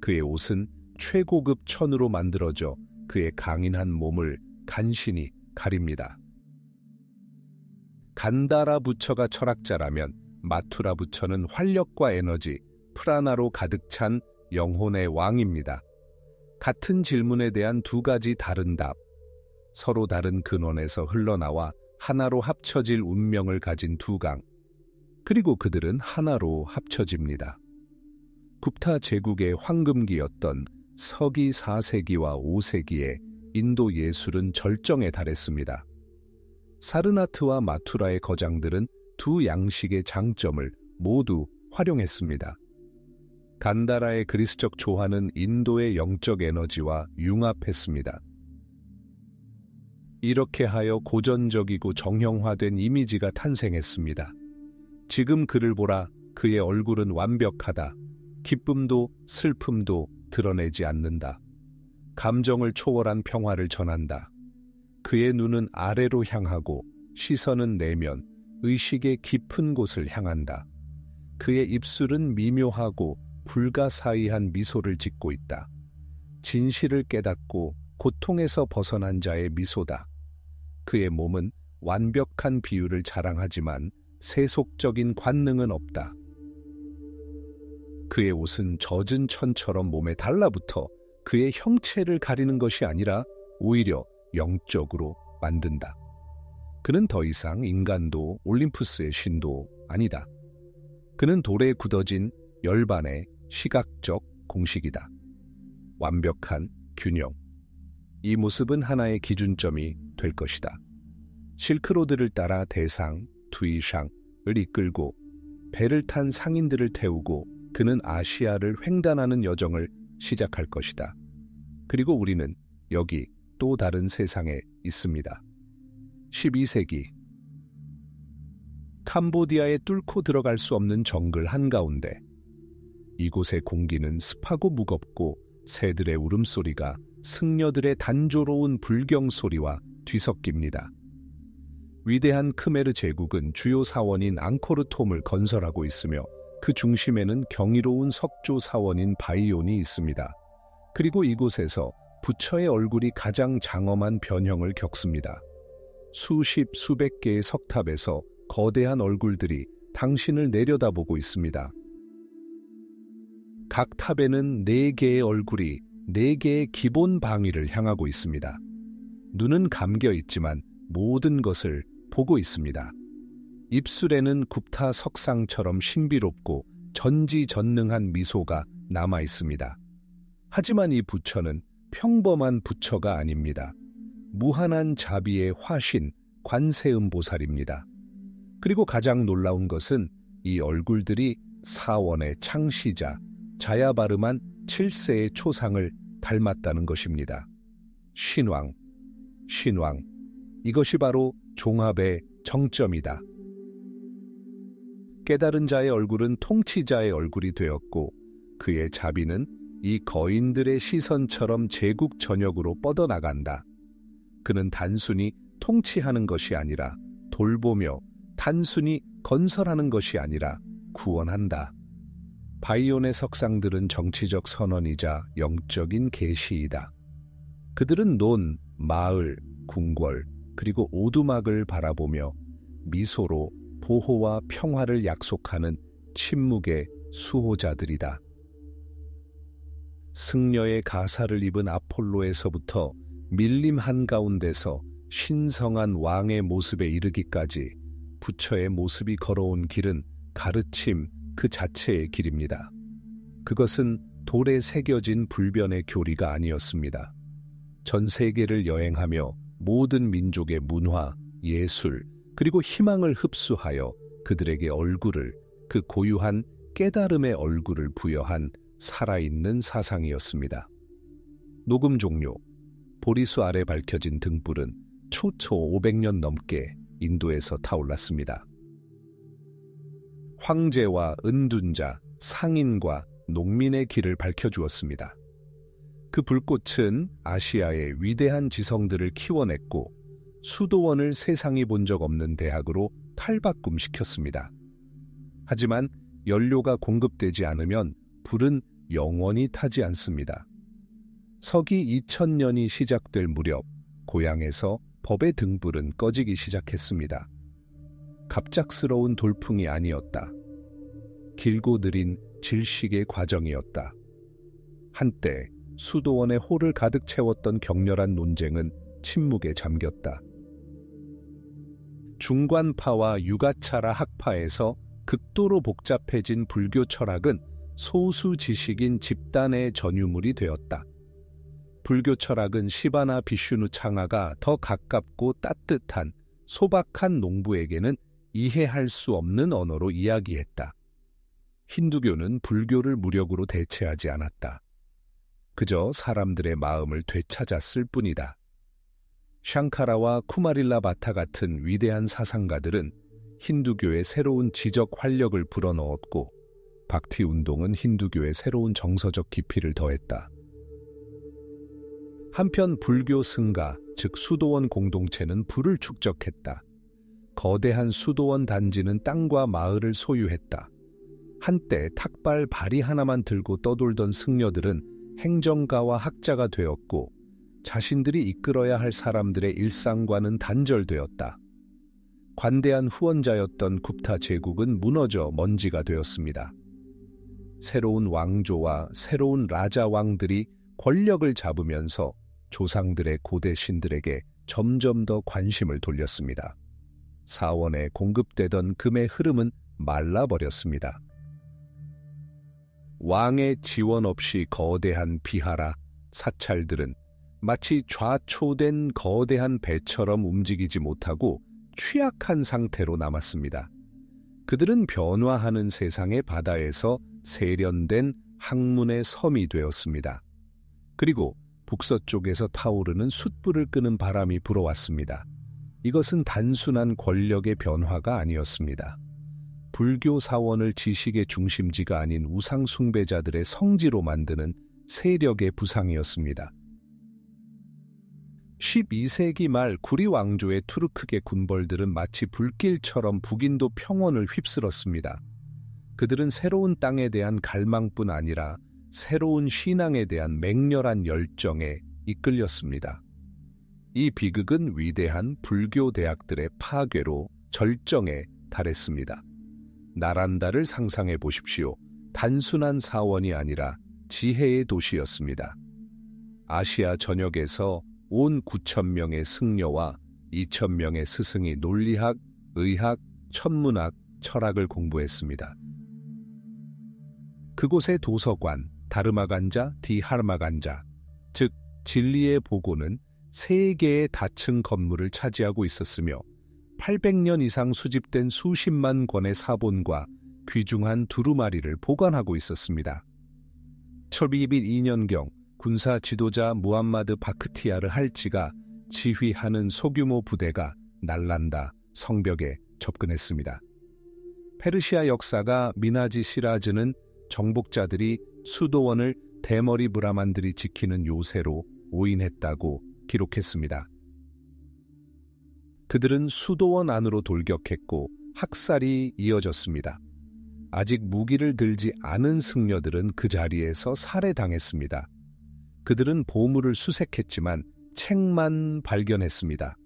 그의 옷은 최고급 천으로 만들어져 그의 강인한 몸을 간신히 가립니다. 간다라 부처가 철학자라면 마투라 부처는 활력과 에너지, 프라나로 가득 찬 영혼의 왕입니다. 같은 질문에 대한 두 가지 다른 답, 서로 다른 근원에서 흘러나와 하나로 합쳐질 운명을 가진 두 강, 그리고 그들은 하나로 합쳐집니다. 굽타 제국의 황금기였던 서기 4세기와 5세기에 인도 예술은 절정에 달했습니다. 사르나트와 마투라의 거장들은 두 양식의 장점을 모두 활용했습니다. 간다라의 그리스적 조화는 인도의 영적 에너지와 융합했습니다. 이렇게 하여 고전적이고 정형화된 이미지가 탄생했습니다. 지금 그를 보라, 그의 얼굴은 완벽하다. 기쁨도 슬픔도 드러내지 않는다. 감정을 초월한 평화를 전한다. 그의 눈은 아래로 향하고 시선은 내면, 의식의 깊은 곳을 향한다. 그의 입술은 미묘하고 불가사의한 미소를 짓고 있다. 진실을 깨닫고 고통에서 벗어난 자의 미소다. 그의 몸은 완벽한 비율을 자랑하지만 세속적인 관능은 없다. 그의 옷은 젖은 천처럼 몸에 달라붙어 그의 형체를 가리는 것이 아니라 오히려 영적으로 만든다. 그는 더 이상 인간도 올림푸스의 신도 아니다. 그는 돌에 굳어진 열반의 시각적 공식이다. 완벽한 균형. 이 모습은 하나의 기준점이 될 것이다. 실크로드를 따라 대상, 투이샹을 이끌고 배를 탄 상인들을 태우고 그는 아시아를 횡단하는 여정을 시작할 것이다. 그리고 우리는 여기 또 다른 세상에 있습니다. 12세기 캄보디아에 뚫고 들어갈 수 없는 정글 한가운데 이곳의 공기는 습하고 무겁고 새들의 울음소리가 승려들의 단조로운 불경소리와 뒤섞입니다. 위대한 크메르 제국은 주요 사원인 앙코르톰을 건설하고 있으며 그 중심에는 경이로운 석조 사원인 바이온이 있습니다. 그리고 이곳에서 부처의 얼굴이 가장 장엄한 변형을 겪습니다. 수십, 수백 개의 석탑에서 거대한 얼굴들이 당신을 내려다보고 있습니다. 각 탑에는 4개의 얼굴이 4개의 기본 방위를 향하고 있습니다. 눈은 감겨 있지만 모든 것을 보고 있습니다. 입술에는 굽타 석상처럼 신비롭고 전지전능한 미소가 남아 있습니다. 하지만 이 부처는 평범한 부처가 아닙니다. 무한한 자비의 화신, 관세음보살입니다. 그리고 가장 놀라운 것은 이 얼굴들이 사원의 창시자, 자야바르만 7세의 초상을 닮았다는 것입니다. 신왕. 이것이 바로 종합의 정점이다. 깨달은 자의 얼굴은 통치자의 얼굴이 되었고 그의 자비는 이 거인들의 시선처럼 제국 전역으로 뻗어나간다. 그는 단순히 통치하는 것이 아니라 돌보며 단순히 건설하는 것이 아니라 구원한다. 바이온의 석상들은 정치적 선언이자 영적인 계시이다. 그들은 논, 마을, 궁궐, 그리고 오두막을 바라보며 미소로 보호와 평화를 약속하는 침묵의 수호자들이다. 승려의 가사를 입은 아폴로에서부터 밀림 한가운데서 신성한 왕의 모습에 이르기까지 부처의 모습이 걸어온 길은 가르침 그 자체의 길입니다. 그것은 돌에 새겨진 불변의 교리가 아니었습니다. 전 세계를 여행하며 모든 민족의 문화, 예술, 그리고 희망을 흡수하여 그들에게 얼굴을, 그 고유한 깨달음의 얼굴을 부여한 살아있는 사상이었습니다. 녹음 종료. 보리수 아래 밝혀진 등불은 초초 500년 넘게 인도에서 타올랐습니다. 황제와 은둔자, 상인과 농민의 길을 밝혀주었습니다. 그 불꽃은 아시아의 위대한 지성들을 키워냈고 수도원을 세상이 본 적 없는 대학으로 탈바꿈시켰습니다. 하지만 연료가 공급되지 않으면 불은 영원히 타지 않습니다. 서기 2000년이 시작될 무렵 고향에서 법의 등불은 꺼지기 시작했습니다. 갑작스러운 돌풍이 아니었다. 길고 느린 질식의 과정이었다. 한때 수도원의 홀을 가득 채웠던 격렬한 논쟁은 침묵에 잠겼다. 중관파와 유가차라 학파에서 극도로 복잡해진 불교 철학은 소수 지식인 집단의 전유물이 되었다. 불교 철학은 시바나 비슈누 창하가 더 가깝고 따뜻한 소박한 농부에게는 이해할 수 없는 언어로 이야기했다. 힌두교는 불교를 무력으로 대체하지 않았다. 그저 사람들의 마음을 되찾았을 뿐이다. 샹카라와 쿠마릴라 바타 같은 위대한 사상가들은 힌두교의 새로운 지적 활력을 불어넣었고 박티 운동은 힌두교의 새로운 정서적 깊이를 더했다. 한편 불교 승가, 즉 수도원 공동체는 부를 축적했다. 거대한 수도원 단지는 땅과 마을을 소유했다. 한때 탁발 바리 하나만 들고 떠돌던 승려들은 행정가와 학자가 되었고 자신들이 이끌어야 할 사람들의 일상과는 단절되었다. 관대한 후원자였던 굽타 제국은 무너져 먼지가 되었습니다. 새로운 왕조와 새로운 라자 왕들이 권력을 잡으면서 조상들의 고대 신들에게 점점 더 관심을 돌렸습니다. 사원에 공급되던 금의 흐름은 말라버렸습니다. 왕의 지원 없이 거대한 비하라, 사찰들은 마치 좌초된 거대한 배처럼 움직이지 못하고 취약한 상태로 남았습니다. 그들은 변화하는 세상의 바다에서 세련된 학문의 섬이 되었습니다. 그리고 북서쪽에서 타오르는 숯불을 끄는 바람이 불어왔습니다. 이것은 단순한 권력의 변화가 아니었습니다. 불교 사원을 지식의 중심지가 아닌 우상 숭배자들의 성지로 만드는 세력의 부상이었습니다. 12세기 말 구리 왕조의 투르크계 군벌들은 마치 불길처럼 북인도 평원을 휩쓸었습니다. 그들은 새로운 땅에 대한 갈망뿐 아니라 새로운 신앙에 대한 맹렬한 열정에 이끌렸습니다. 이 비극은 위대한 불교 대학들의 파괴로 절정에 달했습니다. 나란다를 상상해 보십시오. 단순한 사원이 아니라 지혜의 도시였습니다. 아시아 전역에서 온 9,000명의 승려와 2,000명의 스승이 논리학, 의학, 천문학, 철학을 공부했습니다. 그곳의 도서관, 다르마간자, 디하르마간자, 즉 진리의 보고는 3개의 다층 건물을 차지하고 있었으며 800년 이상 수집된 수십만 권의 사본과 귀중한 두루마리를 보관하고 있었습니다. 1202년경 군사 지도자 무함마드 바크티야르 할지가 지휘하는 소규모 부대가 날란다 성벽에 접근했습니다. 페르시아 역사가 미나지 시라즈는 정복자들이 수도원을 대머리 브라만들이 지키는 요새로 오인했다고 기록했습니다. 그들은 수도원 안으로 돌격했고 학살이 이어졌습니다. 아직 무기를 들지 않은 승려들은 그 자리에서 살해당했습니다. 그들은 보물을 수색했지만 책만 발견했습니다.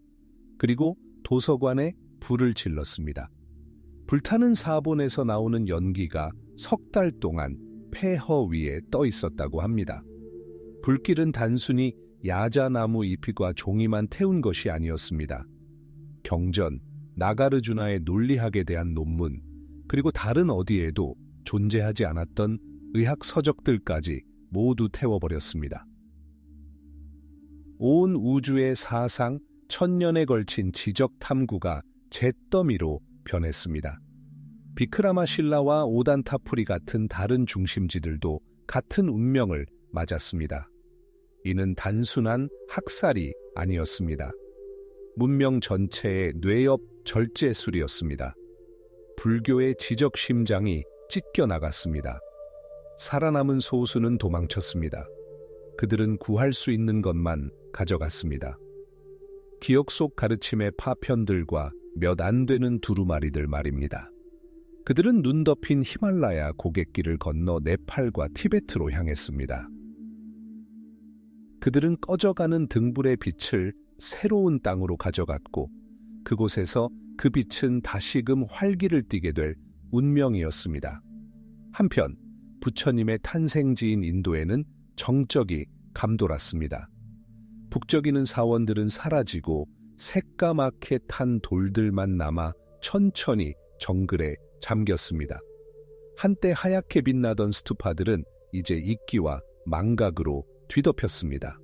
그리고 도서관에 불을 질렀습니다. 불타는 사본에서 나오는 연기가 석 달 동안 폐허 위에 떠 있었다고 합니다. 불길은 단순히 야자나무 잎과 종이만 태운 것이 아니었습니다. 경전, 나가르주나의 논리학에 대한 논문, 그리고 다른 어디에도 존재하지 않았던 의학 서적들까지 모두 태워버렸습니다. 온 우주의 사상, 1000년에 걸친 지적 탐구가 잿더미로 변했습니다. 비크라마 실라와 오단타프리 같은 다른 중심지들도 같은 운명을 맞았습니다. 이는 단순한 학살이 아니었습니다. 문명 전체의 뇌엽 절제술이었습니다. 불교의 지적 심장이 찢겨 나갔습니다. 살아남은 소수는 도망쳤습니다. 그들은 구할 수 있는 것만 가져갔습니다. 기억 속 가르침의 파편들과 몇 안 되는 두루마리들 말입니다. 그들은 눈 덮인 히말라야 고갯길을 건너 네팔과 티베트로 향했습니다. 그들은 꺼져가는 등불의 빛을 새로운 땅으로 가져갔고 그곳에서 그 빛은 다시금 활기를 띠게 될 운명이었습니다. 한편 부처님의 탄생지인 인도에는 정적이 감돌았습니다. 북적이는 사원들은 사라지고 새까맣게 탄 돌들만 남아 천천히 정글에 잠겼습니다. 한때 하얗게 빛나던 스투파들은 이제 이끼와 망각으로 뒤덮였습니다.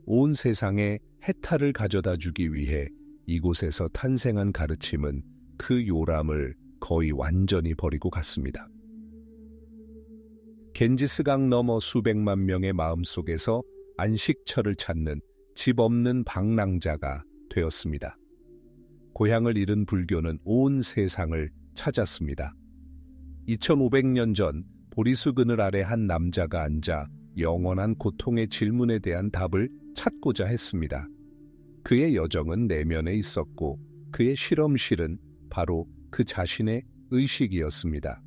온 세상에 해탈을 가져다 주기 위해 이곳에서 탄생한 가르침은 그 요람을 거의 완전히 버리고 갔습니다. 겐지스강 너머 수백만 명의 마음속에서 안식처를 찾는 집 없는 방랑자가 되었습니다. 고향을 잃은 불교는 온 세상을 찾았습니다. 2500년 전 보리수 그늘 아래 한 남자가 앉아 영원한 고통의 질문에 대한 답을 찾고자 했습니다. 그의 여정은 내면에 있었고 그의 실험실은 바로 그 자신의 의식이었습니다.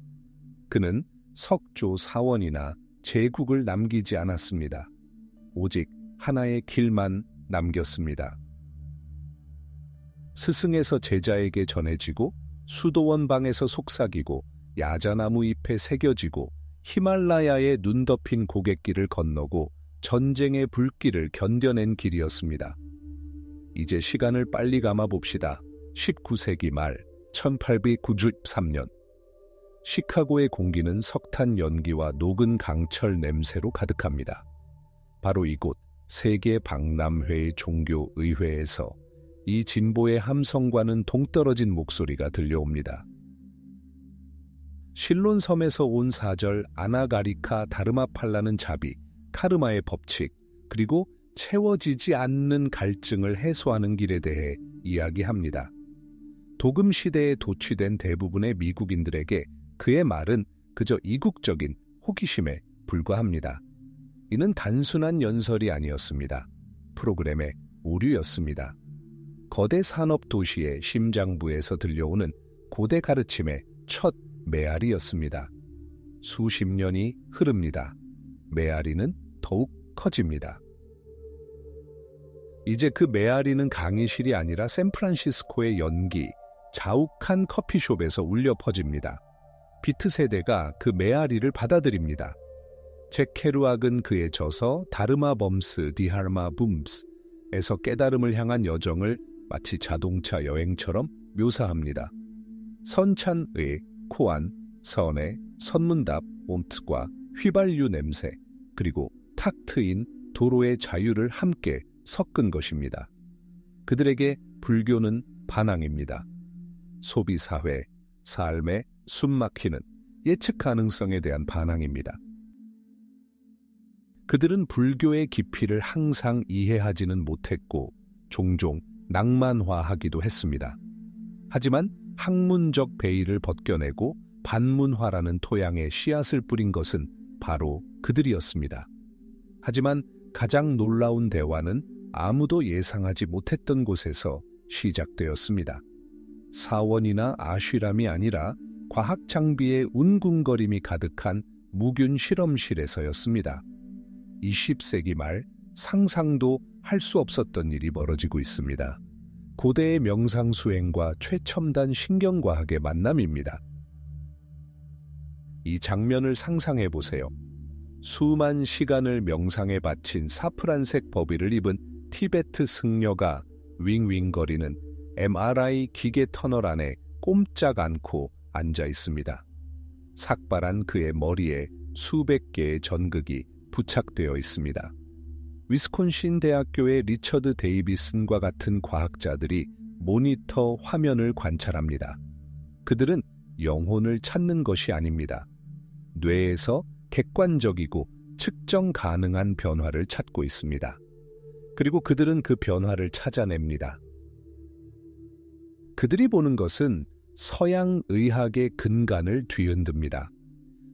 그는 석조 사원이나 제국을 남기지 않았습니다. 오직 하나의 길만 남겼습니다. 스승에서 제자에게 전해지고 수도원 방에서 속삭이고 야자나무 잎에 새겨지고 히말라야의 눈 덮인 고갯길을 건너고 전쟁의 불길을 견뎌낸 길이었습니다. 이제 시간을 빨리 감아봅시다. 19세기 말 1893년 시카고의 공기는 석탄 연기와 녹은 강철 냄새로 가득합니다. 바로 이곳 세계 박람회의 종교의회에서 이 진보의 함성과는 동떨어진 목소리가 들려옵니다. 실론섬에서 온 사절 아나가리카 다르마팔라는 자비, 카르마의 법칙, 그리고 채워지지 않는 갈증을 해소하는 길에 대해 이야기합니다. 도금 시대에 도취된 대부분의 미국인들에게 그의 말은 그저 이국적인 호기심에 불과합니다. 이는 단순한 연설이 아니었습니다. 프로그램의 오류였습니다. 거대 산업 도시의 심장부에서 들려오는 고대 가르침의 첫 메아리였습니다. 수십 년이 흐릅니다. 메아리는 더욱 커집니다. 이제 그 메아리는 강의실이 아니라 샌프란시스코의 연기, 자욱한 커피숍에서 울려 퍼집니다. 비트 세대가 그 메아리를 받아들입니다. 잭 케루악은 그의 저서 다르마 범스 디하르마 붐스에서 깨달음을 향한 여정을 마치 자동차 여행처럼 묘사합니다. 선찬의, 코안, 선의, 선문답, 옴트과 휘발유 냄새, 그리고 탁 트인 도로의 자유를 함께 섞은 것입니다. 그들에게 불교는 반항입니다. 소비사회, 삶의 숨막히는 예측 가능성에 대한 반항입니다. 그들은 불교의 깊이를 항상 이해하지는 못했고 종종 낭만화하기도 했습니다. 하지만 학문적 베일을 벗겨내고 반문화라는 토양에 씨앗을 뿌린 것은 바로 그들이었습니다. 하지만 가장 놀라운 대화는 아무도 예상하지 못했던 곳에서 시작되었습니다. 사원이나 아쉬람이 아니라 과학 장비의 운궁거림이 가득한 무균 실험실에서였습니다. 20세기 말 상상도 할 수 없었던 일이 벌어지고 있습니다. 고대의 명상 수행과 최첨단 신경과학의 만남입니다. 이 장면을 상상해 보세요. 수만 시간을 명상에 바친 사프란색 버비를 입은 티베트 승려가 윙윙거리는 MRI 기계 터널 안에 꼼짝 않고 앉아 있습니다. 삭발한 그의 머리에 수백 개의 전극이 부착되어 있습니다. 위스콘신 대학교의 리처드 데이비슨과 같은 과학자들이 모니터 화면을 관찰합니다. 그들은 영혼을 찾는 것이 아닙니다. 뇌에서 객관적이고 측정 가능한 변화를 찾고 있습니다. 그리고 그들은 그 변화를 찾아냅니다. 그들이 보는 것은 서양 의학의 근간을 뒤흔듭니다.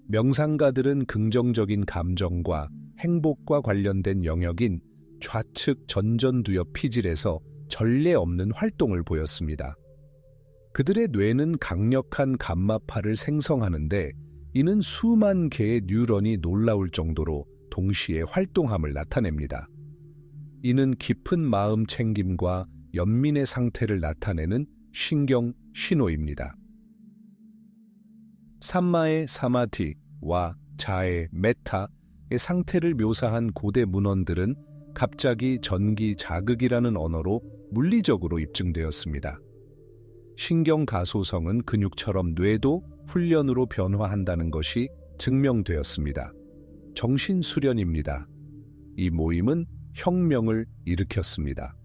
명상가들은 긍정적인 감정과 행복과 관련된 영역인 좌측 전전두엽 피질에서 전례 없는 활동을 보였습니다. 그들의 뇌는 강력한 감마파를 생성하는데 이는 수만 개의 뉴런이 놀라울 정도로 동시에 활동함을 나타냅니다. 이는 깊은 마음 챙김과 연민의 상태를 나타내는 신경 신호입니다. 삼마의 사마티와 자의 메타의 상태를 묘사한 고대 문헌들은 갑자기 전기 자극이라는 언어로 물리적으로 입증되었습니다. 신경 가소성은 근육처럼 뇌도 훈련으로 변화한다는 것이 증명되었습니다. 정신수련입니다. 이 모임은 혁명을 일으켰습니다.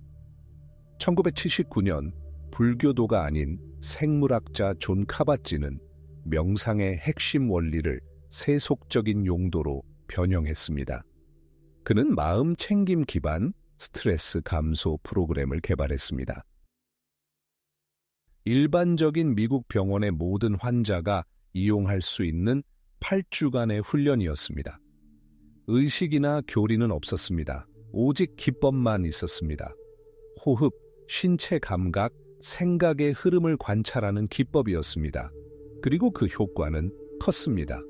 1979년 불교도가 아닌 생물학자 존 카바찌는 명상의 핵심 원리를 세속적인 용도로 변형했습니다. 그는 마음 챙김 기반 스트레스 감소 프로그램을 개발했습니다. 일반적인 미국 병원의 모든 환자가 이용할 수 있는 8주간의 훈련이었습니다. 의식이나 교리는 없었습니다. 오직 기법만 있었습니다. 호흡, 신체 감각, 생각의 흐름을 관찰하는 기법이었습니다. 그리고 그 효과는 컸습니다.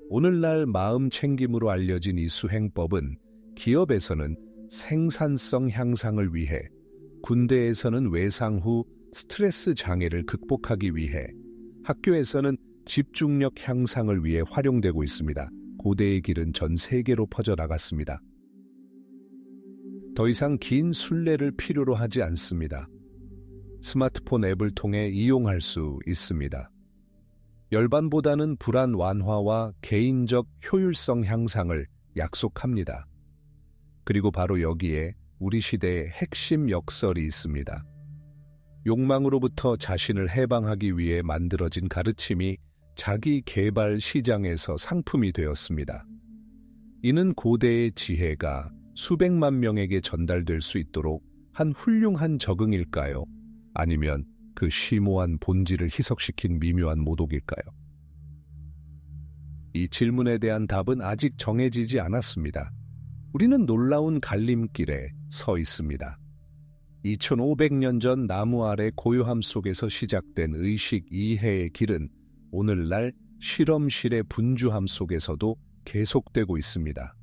오늘날 마음 챙김으로 알려진 이 수행법은 기업에서는 생산성 향상을 위해, 군대에서는 외상 후 스트레스 장애를 극복하기 위해, 학교에서는 집중력 향상을 위해 활용되고 있습니다. 고대의 길은 전 세계로 퍼져나갔습니다. 더 이상 긴 순례를 필요로 하지 않습니다. 스마트폰 앱을 통해 이용할 수 있습니다. 열반보다는 불안 완화와 개인적 효율성 향상을 약속합니다. 그리고 바로 여기에 우리 시대의 핵심 역설이 있습니다. 욕망으로부터 자신을 해방하기 위해 만들어진 가르침이 자기 개발 시장에서 상품이 되었습니다. 이는 고대의 지혜가 수백만 명에게 전달될 수 있도록 한 훌륭한 적응일까요? 아니면 그 심오한 본질을 희석시킨 미묘한 모독일까요? 이 질문에 대한 답은 아직 정해지지 않았습니다. 우리는 놀라운 갈림길에 서 있습니다. 2500년 전 나무 아래 고요함 속에서 시작된 의식 이해의 길은 오늘날 실험실의 분주함 속에서도 계속되고 있습니다.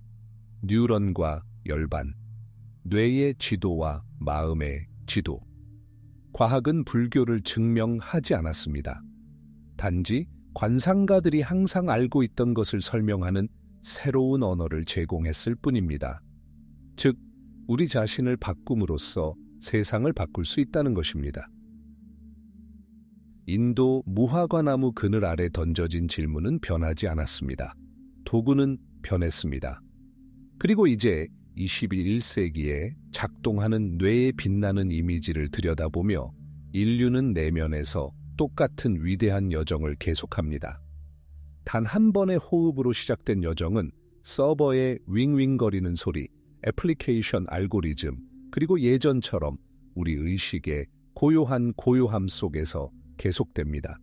뉴런과 열반, 뇌의 지도와 마음의 지도. 과학은 불교를 증명하지 않았습니다. 단지 관상가들이 항상 알고 있던 것을 설명하는 새로운 언어를 제공했을 뿐입니다. 즉, 우리 자신을 바꿈으로써 세상을 바꿀 수 있다는 것입니다. 인도 무화과나무 그늘 아래 던져진 질문은 변하지 않았습니다. 도구는 변했습니다. 그리고 이제 21세기에 작동하는 뇌에 빛나는 이미지를 들여다보며 인류는 내면에서 똑같은 위대한 여정을 계속합니다. 단 한 번의 호흡으로 시작된 여정은 서버의 윙윙거리는 소리, 애플리케이션 알고리즘, 그리고 예전처럼 우리 의식의 고요한 고요함 속에서 계속됩니다.